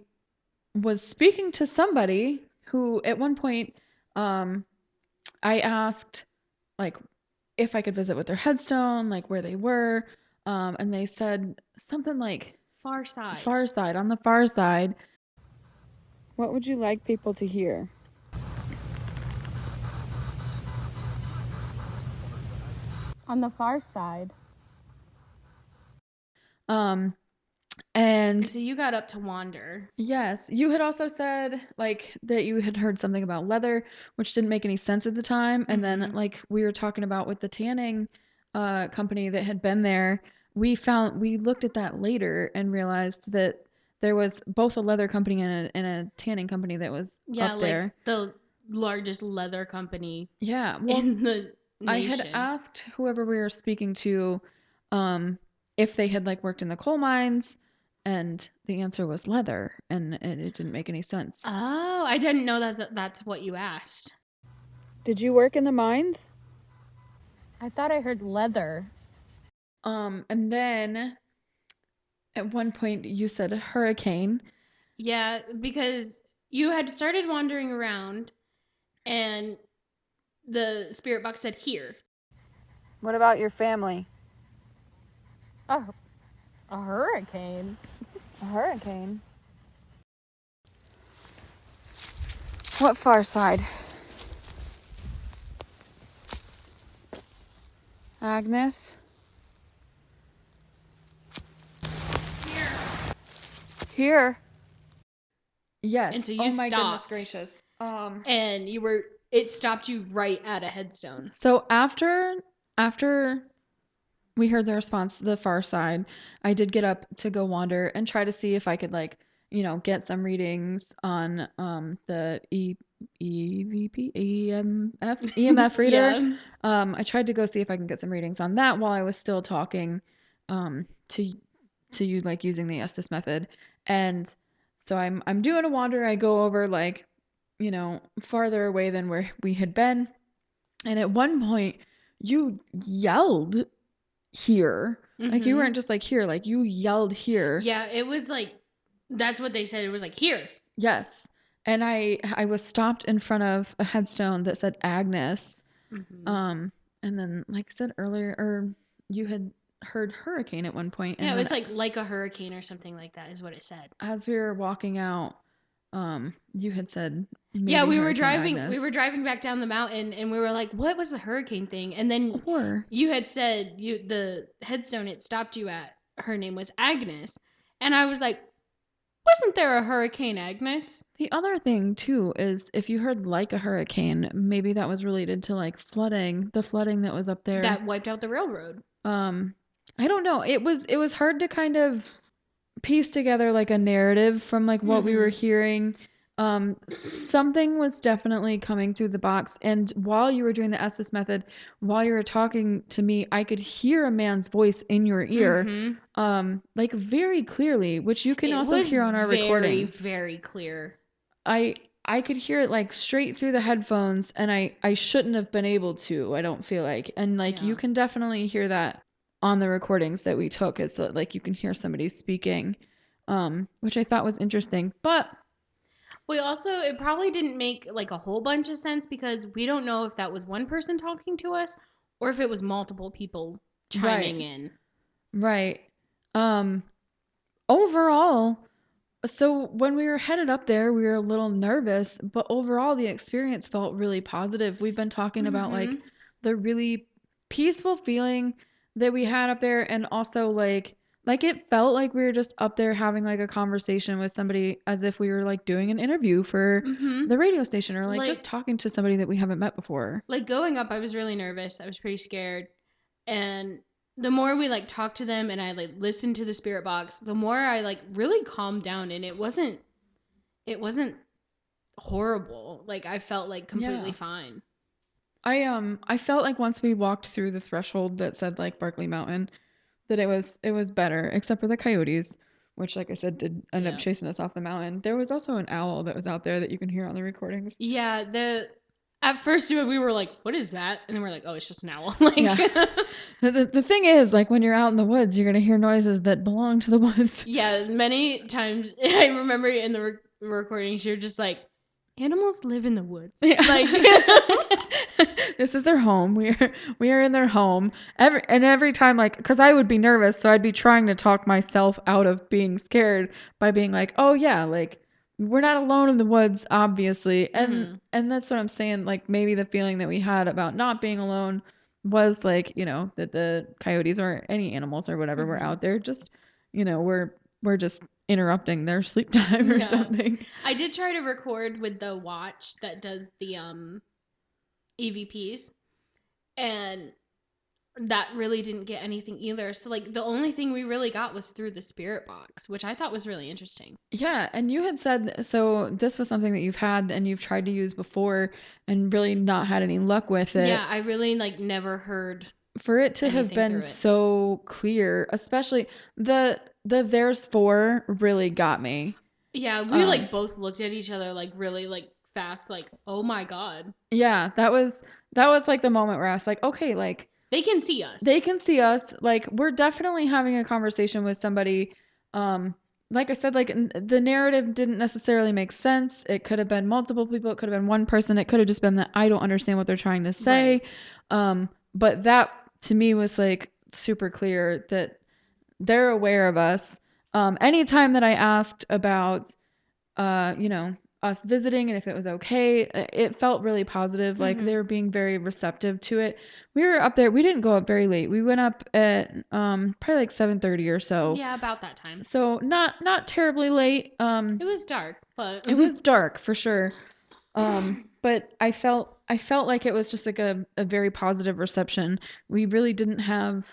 was speaking to somebody who at one point I asked like if I could visit with their headstone, like where they were, and they said something like far side, on the far side. What would you like people to hear? On the far side. And so you got up to wander. Yes. You had also said like that you had heard something about leather, which didn't make any sense at the time. And then like we were talking about with the tanning company that had been there, we looked at that later and realized that there was both a leather company and a tanning company that was up there. Like the largest leather company. Yeah. Well, in the nation. I had asked whoever we were speaking to if they had like worked in the coal mines, and the answer was leather, and it didn't make any sense. Oh, I didn't know that's what you asked. Did you work in the mines? I thought I heard leather. And then at one point you said hurricane. Yeah, because you had started wandering around and the spirit box said here. What about your family? Oh, a hurricane. A hurricane? What far side? Agnes? Here. Yes. And so you oh my stopped. Goodness gracious. And it stopped you right at a headstone. So after we heard the response to the far side. I did get up to go wander and try to see if I could like, get some readings on the EMF reader. Yeah. I tried to go see if I can get some readings on that while I was still talking to you, like using the Estes method. And so I'm doing a wander. I go over like, farther away than where we had been. And at one point you yelled here. Like you weren't just like here, like you yelled here. Yeah, it was like, that's what they said. It was like, here. Yes. And I was stopped in front of a headstone that said Agnes. And then like I said earlier, or you had heard hurricane at one point. And yeah, it was like a hurricane or something like that is what it said. As we were walking out, you had said maybe yeah, we were driving back down the mountain and we were like, what was the hurricane thing? And then you had said the headstone it stopped you at, her name was Agnes. And I was like, wasn't there a Hurricane Agnes? The other thing too is if you heard like a hurricane, maybe that was related to like the flooding that was up there. That wiped out the railroad. I don't know. It was hard to kind of piece together like a narrative from like what we were hearing. Something was definitely coming through the box, and while you were doing the Estes method, while you were talking to me, I could hear a man's voice in your ear, like very clearly, which you can also hear on our recordings. Very clear. I could hear it like straight through the headphones, and I shouldn't have been able to, I don't feel like. And like you can definitely hear that on the recordings that we took, is that like you can hear somebody speaking, which I thought was interesting. But it probably didn't make like a whole bunch of sense because we don't know if that was one person talking to us or if it was multiple people chiming in. Right. Overall, so when we were headed up there, we were a little nervous, but overall the experience felt really positive. We've been talking about like the really peaceful feeling that we had up there, and also like it felt like we were just up there having like a conversation with somebody, as if we were like doing an interview for the radio station, or like just talking to somebody that we haven't met before. Like going up, I was really nervous. I was pretty scared. And the more we like talked to them and I like listened to the spirit box, the more I like really calmed down, and it wasn't horrible. Like I felt like completely fine. I felt like once we walked through the threshold that said like Barclay Mountain, that it was better, except for the coyotes, which like I said did end up chasing us off the mountain. There was also an owl that was out there that you can hear on the recordings. Yeah, at first we were like, what is that? And then we're like, oh, it's just an owl. Like the thing is, like when you're out in the woods, you're going to hear noises that belong to the woods. Yeah, many times I remember in the recordings you're just like, animals live in the woods. Yeah. Like this is their home. We are in their home. Every time, like, because I would be nervous, so I'd be trying to talk myself out of being scared by being like, oh yeah, like we're not alone in the woods, obviously. And that's what I'm saying. Like maybe the feeling that we had about not being alone was like, that the coyotes or any animals or whatever were out there. Just, we're just interrupting their sleep time or something. I did try to record with the watch that does the EVPs, and that really didn't get anything either. So like the only thing we really got was through the spirit box, which I thought was really interesting. Yeah, and you had said, so this was something that you've had and you've tried to use before and really not had any luck with it. Yeah, I really like never heard for it to have been so clear, especially the there's four really got me. Yeah, we like both looked at each other like really like fast, like, oh my god. Yeah, that was like the moment where I was like, okay, like they can see us. Like we're definitely having a conversation with somebody. Like I said, like the narrative didn't necessarily make sense. It could have been multiple people. It could have been one person. It could have just been that I don't understand what they're trying to say. Right. But that to me was like super clear that they're aware of us. Anytime that I asked about, us visiting and if it was okay, it felt really positive. Like they were being very receptive to it. We were up there. We didn't go up very late. We went up at probably like 7:30 or so. Yeah, about that time. So not terribly late. It was dark, but it was dark for sure. But I felt like it was just like a very positive reception. We really didn't have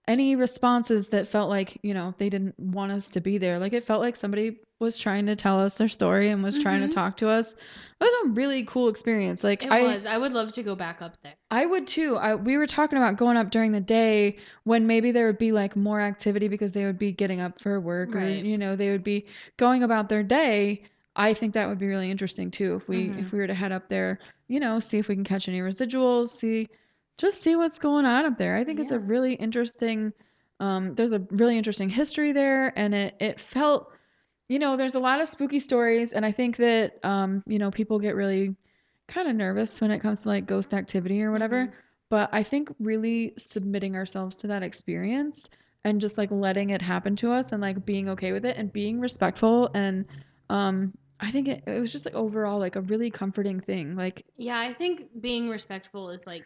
any responses that felt like, you know, they didn't want us to be there. Like it felt like somebody was trying to tell us their story and was trying to talk to us. It was a really cool experience. Like I would love to go back up there. I would too. We were talking about going up during the day when maybe there would be like more activity because they would be getting up for work or, Right. you know, they would be going about their day. I think that would be really interesting too if we were to head up there, you know, see if we can catch any residuals, see what's going on up there. I think it's a really interesting there's a really interesting history there, and it felt, you know, there's a lot of spooky stories, and I think that you know, people get really kind of nervous when it comes to like ghost activity or whatever. But I think really submitting ourselves to that experience and just like letting it happen to us and like being okay with it and being respectful, and I think it was just like overall like a really comforting thing. Like, yeah, I think being respectful is like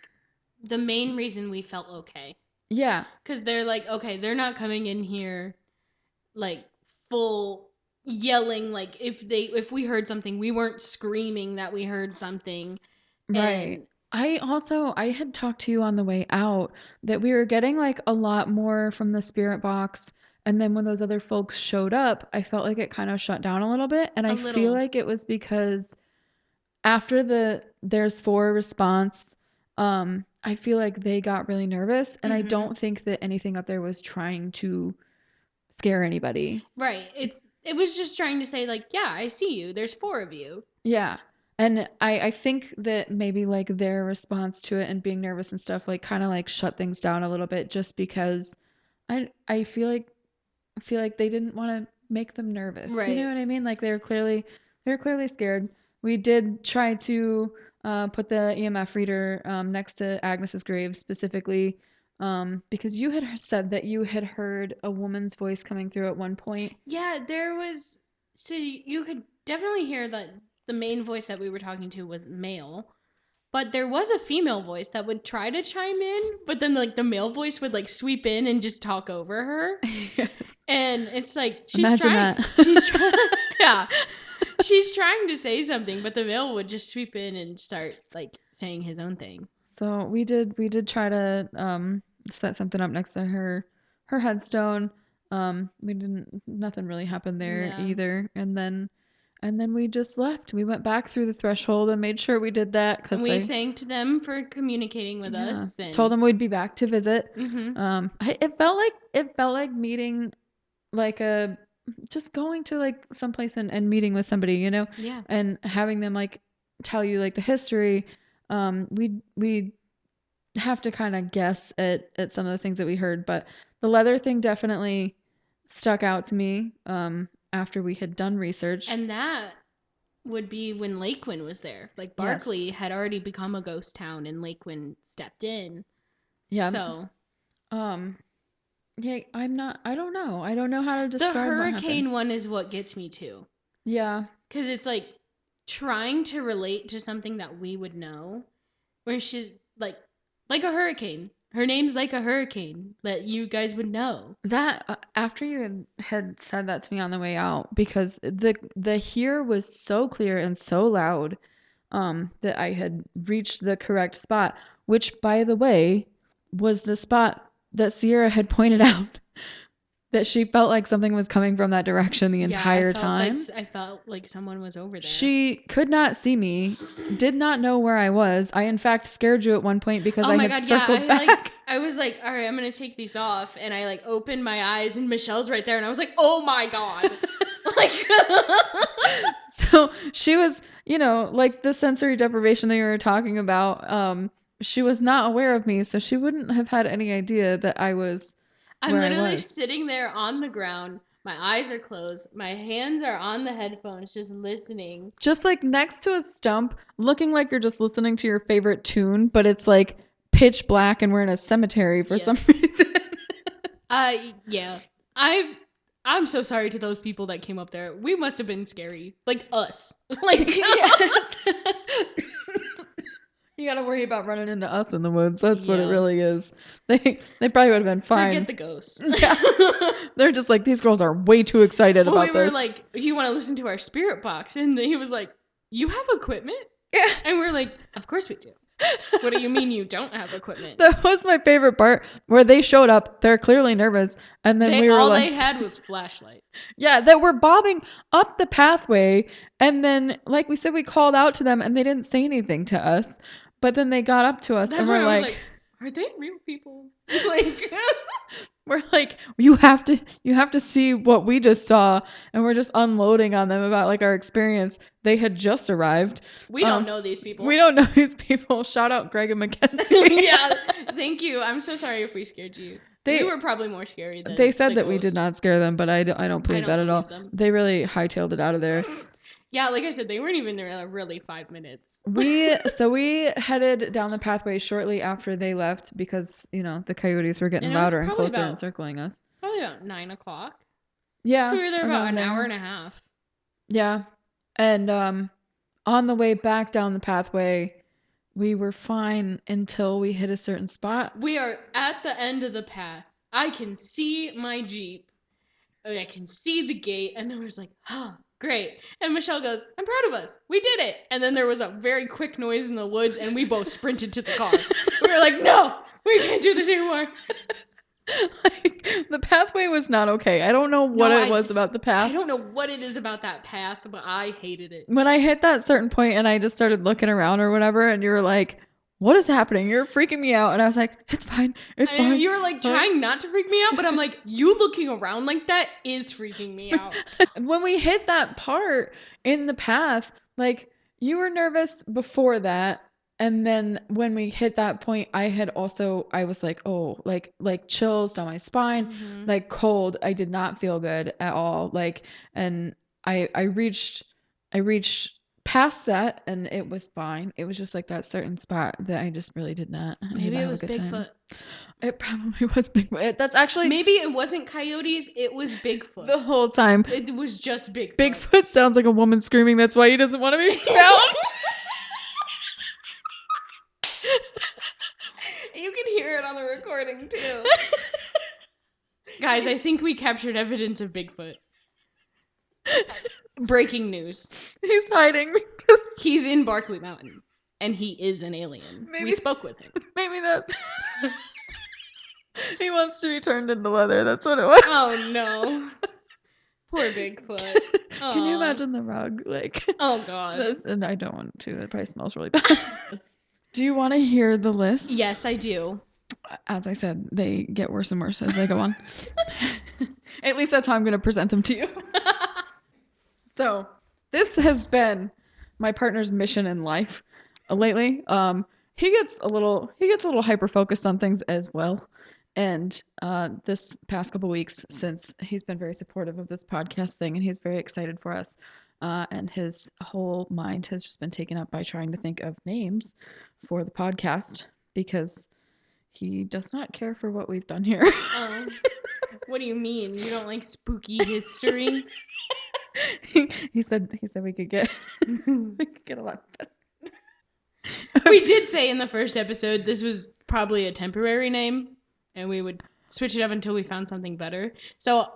the main reason we felt okay. Yeah. Because they're like, okay, they're not coming in here like full yelling. Like if we heard something, we weren't screaming that we heard something. Right. I had talked to you on the way out that we were getting like a lot more from the spirit box. And then when those other folks showed up, I felt like it kind of shut down a little bit. And I feel like it was because after there's 4 response, I feel like they got really nervous. And I don't think that anything up there was trying to scare anybody. Right. It was just trying to say like, yeah, I see you. There's 4 of you. Yeah. And I think that maybe like their response to it and being nervous and stuff like kind of like shut things down a little bit just because I feel like they didn't want to make them nervous. Right. You know what I mean? Like they were clearly scared. We did try to put the EMF reader next to Agnes's grave specifically because you had said that you had heard a woman's voice coming through at one point. Yeah, there was. So you could definitely hear that the main voice that we were talking to was male, but there was a female voice that would try to chime in, but then like the male voice would like sweep in and just talk over her. Yes. And it's like she's Imagine trying. that. She's trying. Yeah, she's trying to say something, but the male would just sweep in and start like saying his own thing. So we did try to set something up next to her headstone. Nothing really happened there either. And then we just left. We went back through the threshold and made sure we did that because we thanked them for communicating with us and told them we'd be back to visit. It felt like meeting like just going to like someplace and meeting with somebody, you know, and having them like tell you like the history. We have to kind of guess at some of the things that we heard, but the leather thing definitely stuck out to me after we had done research. And that would be when Lakewind was there. Like Barclay had already become a ghost town and Lakewind stepped in. Yeah. So yeah, I don't know. I don't know how to describe the hurricane one is what gets me too. Yeah. Because it's like trying to relate to something that we would know, where she's like a hurricane. Her name's like a hurricane that you guys would know. That after you had said that to me on the way out, because the here was so clear and so loud that I had reached the correct spot, which by the way was the spot that Sierra had pointed out that she felt like something was coming from that direction the entire time. I felt like someone was over there. She could not see me, did not know where I was. I, in fact, scared you at one point because I had circled back. I was like, all right, I'm going to take these off. And I like opened my eyes and Michelle's right there. And I was like, oh my God. So she was, you know, like the sensory deprivation that you were talking about. She was not aware of me. So she wouldn't have had any idea that I was. I'm literally sitting there on the ground. My eyes are closed. My hands are on the headphones, just listening. Just like next to a stump, looking like you're just listening to your favorite tune, but it's like pitch black and we're in a cemetery for some reason. Yeah. I'm so sorry to those people that came up there. We must have been scary. Like us. Like yes. You gotta worry about running into us in the woods. That's what it really is. They probably would have been fine. Forget the ghosts. Yeah. They're just like, these girls are way too excited about this. We were like, you want to listen to our spirit box? And he was like, you have equipment? Yeah. And we're like, of course we do. What do you mean you don't have equipment? That was my favorite part, where they showed up. They're clearly nervous, and then we were all like, they had was flashlight. yeah, that were bobbing up the pathway, and then, like we said, we called out to them, and they didn't say anything to us. But then they got up to us, That's and when we're I was like, are they real people? Like, we're like, you have to see what we just saw, and we're just unloading on them about like our experience. They had just arrived. we don't know these people. We don't know these people. Shout out Greg and Mackenzie. Yeah, thank you. I'm so sorry if we scared you. We were probably more scary than They said the that we did ghost. not scare them, but I don't believe that at all. them. They really hightailed it out of there. Yeah, like I said, they weren't even there really 5 minutes. We headed down the pathway shortly after they left because, you know, the coyotes were getting And it was louder and probably closer and about- circling us. Probably about 9 o'clock. Yeah. So we were there about around an there. hour and a half. Yeah. And on the way back down the pathway, we were fine until we hit a certain spot. We are at the end of the path. I can see my Jeep. I can see the gate. And then was like, great. And Michelle goes, I'm proud of us. We did it. And then there was a very quick noise in the woods, and we both sprinted to the car. We were like, no, we can't do this anymore. Like, the pathway was not okay. I don't know what it was about the path. I don't know what it is about that path, but I hated it. When I hit that certain point and I just started looking around or whatever, and you were like, what is happening? You're freaking me out. And I was like, it's fine. It's And fine. you were like trying not to freak me out, but I'm like, you looking around like that is freaking me out. When we hit that part in the path, like, you were nervous before that. And then when we hit that point, I was like, oh, like chills down my spine, like cold. I did not feel good at all. Like, and I reached past that, and it was fine. It was just like that certain spot that I just really did not. Maybe it was Bigfoot. It probably was Bigfoot. That's actually Maybe it wasn't coyotes. It was Bigfoot. the whole time. It was just Bigfoot. Bigfoot sounds like a woman screaming. That's why he doesn't want to be found. You can hear it on the recording too. Guys, I think we captured evidence of Bigfoot. Breaking news. He's hiding because He's in Barclay Mountain, and he is an alien. We Maybe- spoke with him. maybe that's he wants to be turned into leather. That's what it was. Oh no. Poor Bigfoot. Can you Aw. imagine the rug? Like, Oh god. this, and I don't want to. It probably smells really bad. Do you want to hear the list? Yes, I do. As I said, they get worse and worse as they go on. At least that's how I'm going to present them to you. So, this has been my partner's mission in life lately. He gets a little hyper focused on things as well. And this past couple weeks, since he's been very supportive of this podcast thing, and he's very excited for us, and his whole mind has just been taken up by trying to think of names for the podcast, because he does not care for what we've done here. What do you mean? You don't like spooky history? he said we could get a lot better. We did say in the first episode this was probably a temporary name, and we would switch it up until we found something better. So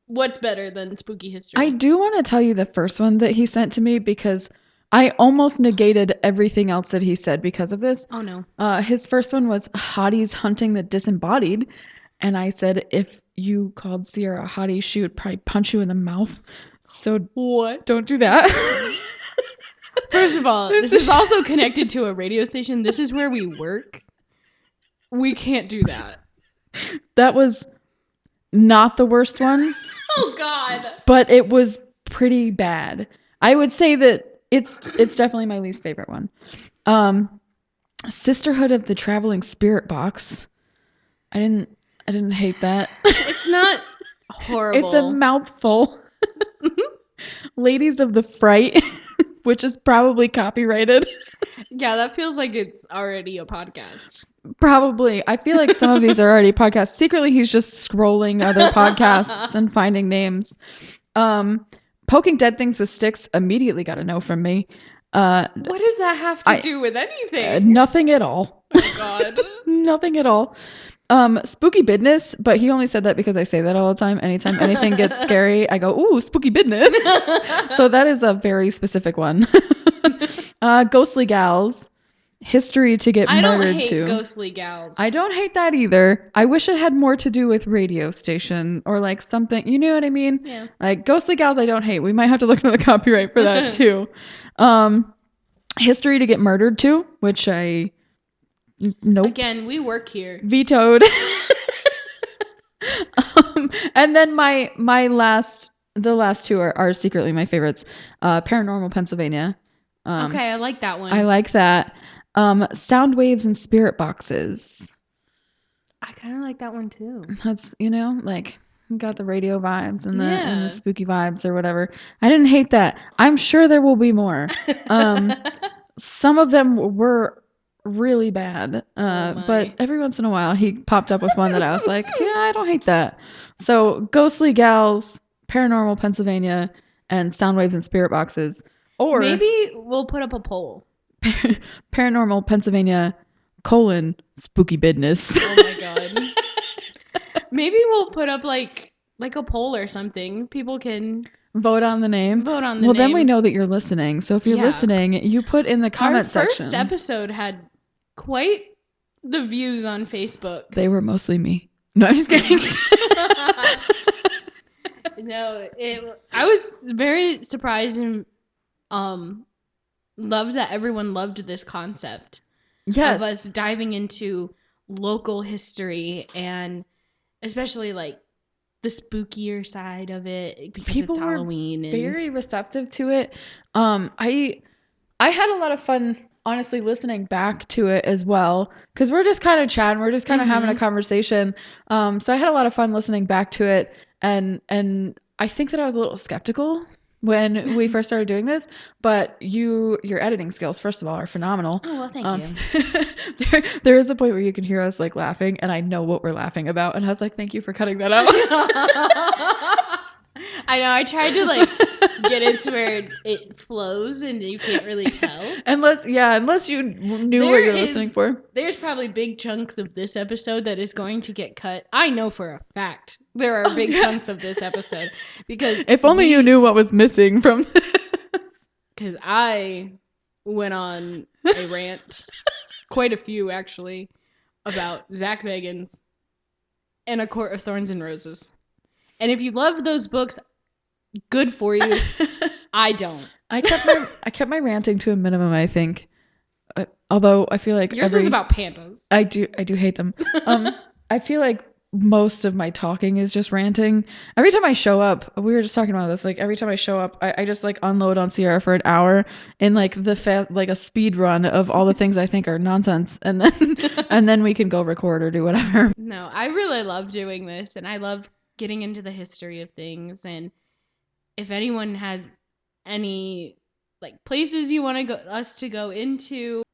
what's better than spooky history? I do want to tell you the first one that he sent to me, because I almost negated everything else that he said because of this. Oh no. His first one was Hotties Hunting the Disembodied. And I said, if you called Sierra a hottie, she would probably punch you in the mouth. So What? don't do that. First of all, this is also connected to a radio station. This is where we work. We can't do that. That was not the worst one, Oh god. but it was pretty bad. I would say that it's definitely my least favorite one. Sisterhood of the Traveling Spirit Box. I didn't hate that. It's not horrible. It's a mouthful. Ladies of the Fright, which is probably copyrighted. Yeah, that feels like it's already a podcast. Probably. I feel like some of these are already podcasts. Secretly, he's just scrolling other podcasts and finding names. Poking dead things with sticks immediately got a no from me. What does that have to do with anything? Nothing at all. Oh god. Nothing at all. Spooky business, but he only said that because I say that all the time. Anytime anything gets scary, I go, ooh, spooky business. So that is a very specific one. Ghostly Gals. History to get I don't murdered hate to. ghostly gals. I don't hate that either. I wish it had more to do with radio station or like something. You know what I mean? Yeah. Like ghostly gals, I don't hate. We might have to look into the copyright for that too. History to get murdered to, which nope. Again, we work here. Vetoed. And then the last two are secretly my favorites. Paranormal Pennsylvania. Okay, I like that one. I like that. Sound waves and spirit boxes. I kind of like that one too. That's, like got the radio vibes and Yeah. the spooky vibes or whatever. I didn't hate that. I'm sure there will be more. Some of them were really bad. But every once in a while he popped up with one that I was like, yeah, I don't hate that. So Ghostly Gals, Paranormal Pennsylvania, and Sound Waves and Spirit Boxes. Or maybe we'll put up a poll. Paranormal Pennsylvania, spooky business. Oh my god. Maybe we'll put up like a poll or something. People can vote on the name. Vote on the name. Well, then we know that you're listening. So if you're listening, you put in the comment section. Our first episode had quite the views on Facebook. They were mostly me. No, I'm just kidding. No, I was very surprised and loved that everyone loved this concept. Yes. Of us diving into local history and especially like the spookier side of it because People it's Halloween. Were very receptive to it. I had a lot of fun, honestly, listening back to it as well because we're just kind of chatting, we're just kind of having a conversation. So I had a lot of fun listening back to it, and I think that I was a little skeptical when we first started doing this, but your editing skills, first of all, are phenomenal. Oh, well, thank you. There is a point where you can hear us like laughing, and I know what we're laughing about, and I was like, thank you for cutting that out. I know, I tried to like get it to where it flows and you can't really tell. Unless you knew what you're listening for. There's probably big chunks of this episode that is going to get cut. I know for a fact there are big chunks of this episode because if only you knew what was missing from this. Because I went on a rant, quite a few actually, about Zach Bagans and A Court of Thorns and Roses. And if you love those books, good for you. I don't. I kept my ranting to a minimum, I think. Although I feel like yours is about pandas. I do hate them. I feel like most of my talking is just ranting. Every time I show up, we were just talking about this. Like every time I show up, I just like unload on Sierra for an hour in like like a speed run of all the things I think are nonsense, and then we can go record or do whatever. No, I really love doing this, and I love getting into the history of things. And if anyone has any like places you want us to go into,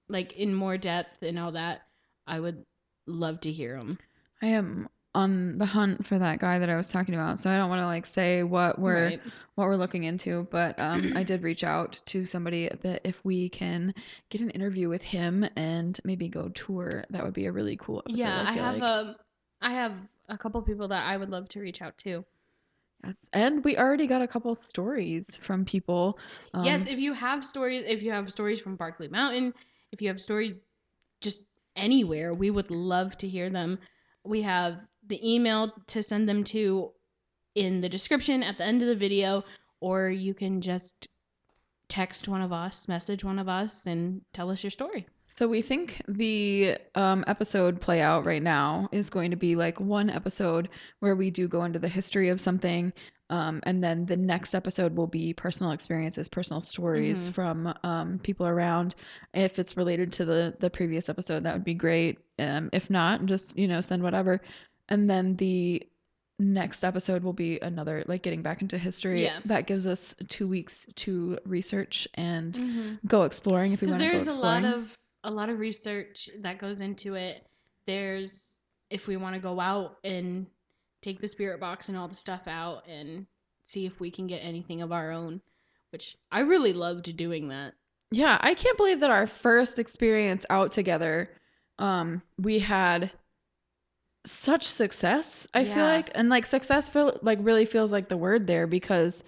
like in more depth and all that, I would love to hear them. I am on the hunt for that guy that I was talking about, so I don't want to like say what we're looking into, but I did reach out to somebody that if we can get an interview with him and maybe go tour, that would be a really cool episode. Yeah, I have a couple people that I would love to reach out to. Yes, and we already got a couple stories from people. Yes, if you have stories from Barclay Mountain, if you have stories just anywhere, we would love to hear them. We have the email to send them to in the description at the end of the video, or you can just text one of us, message one of us, and tell us your story. So we think the episode play out right now is going to be like one episode where we do go into the history of something, and then the next episode will be personal experiences, personal stories from people around. If it's related to the previous episode, that would be great. If not, just send whatever. And then the next episode will be another like getting back into history. Yeah. That gives us 2 weeks to research and go exploring if we want to go exploring. There's a lot of research that goes into it. There's if we want to go out and take the spirit box and all the stuff out and see if we can get anything of our own, which I really loved doing that. Yeah, I can't believe that our first experience out together, we had such success. I feel like, and like success really feels like the word there because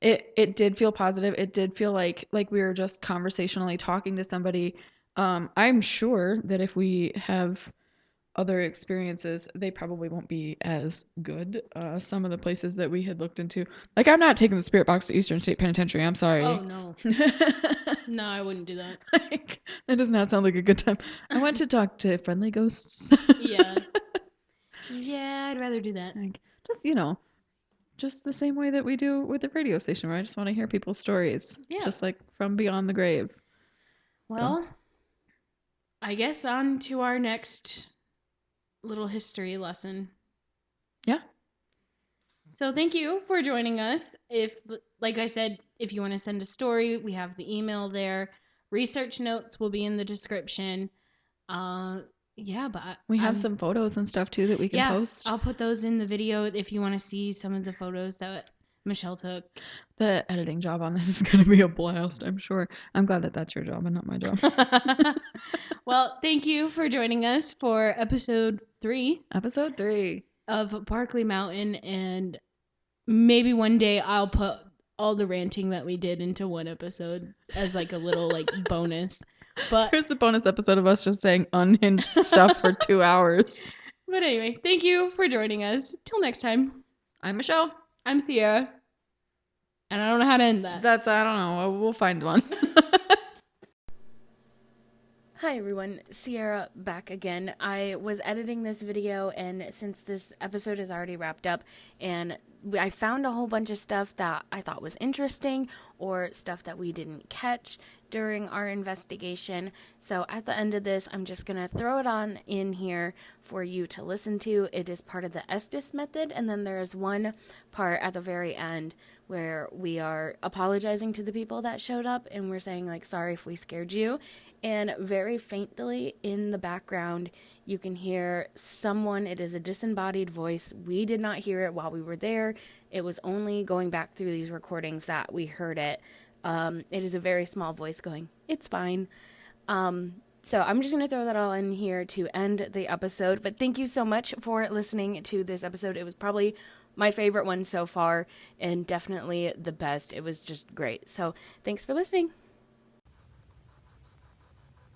it did feel positive. It did feel like we were just conversationally talking to somebody. I'm sure that if we have other experiences, they probably won't be as good. Some of the places that we had looked into, like I'm not taking the spirit box to Eastern State Penitentiary. I'm sorry. Oh no. No, I wouldn't do that. Like, that does not sound like a good time. I went to talk to friendly ghosts. Yeah. Yeah, I'd rather do that. Like, just, just the same way that we do with the radio station, where I just want to hear people's stories. Yeah. Just like from beyond the grave. Well, I guess on to our next little history lesson. Yeah. So thank you for joining us. If, like I said, if you want to send a story, we have the email there. Research notes will be in the description. Yeah, but we have some photos and stuff too that we can post. I'll put those in the video if you want to see some of the photos that Michelle took. The editing job on this is going to be a blast, I'm sure. I'm glad that that's your job and not my job. Well, thank you for joining us for episode 3. Episode 3 of Barclay Mountain, and maybe one day I'll put all the ranting that we did into one episode as like a little like bonus. But here's the bonus episode of us just saying unhinged stuff for 2 hours. But anyway, thank you for joining us. Till next time. I'm Michelle. I'm Sierra. And I don't know how to end that. I don't know. We'll find one. Hi everyone, Sierra back again. I was editing this video, and since this episode is already wrapped up, and I found a whole bunch of stuff that I thought was interesting, or stuff that we didn't catch during our investigation. So at the end of this, I'm just going to throw it on in here for you to listen to. It is part of the Estes method, and then there is one part at the very end where we are apologizing to the people that showed up, and we're saying, like, sorry if we scared you. And very faintly in the background, you can hear someone. It is a disembodied voice. We did not hear it while we were there. It was only going back through these recordings that we heard it. It is a very small voice going, "It's fine." So I'm just going to throw that all in here to end the episode. But thank you so much for listening to this episode. It was probably my favorite one so far, and definitely the best. It was just great. So thanks for listening.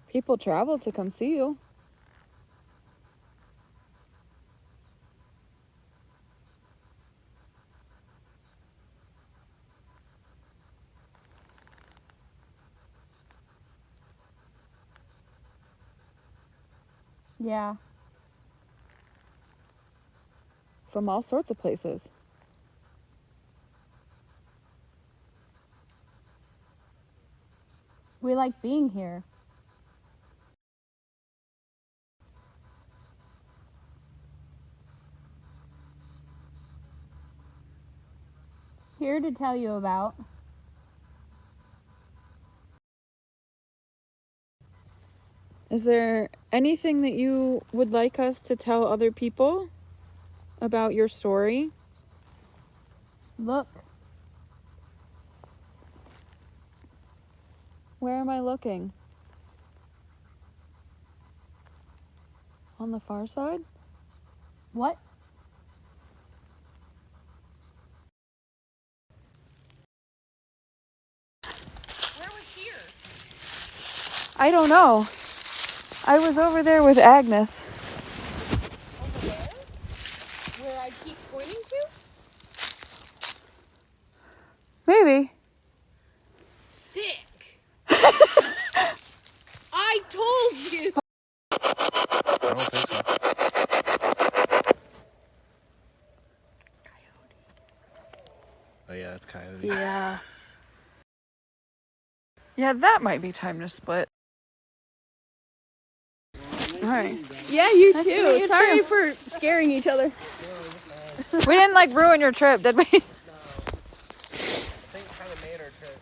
People travel to come see you. Yeah. From all sorts of places. We like being here. Here to tell you about. Is there anything that you would like us to tell other people about your story? Look. Where am I looking? On the far side? What? Where was here? I don't know. I was over there with Agnes. Over there? Where I keep pointing to? Maybe. Sick. I told you. I don't think so. Oh yeah, that's coyote. Yeah. Yeah, that might be time to split. Alright. Yeah, you Nice to too. meet you Sorry too. for scaring each other. We didn't ruin your trip, did we? I think it kind of made our trip.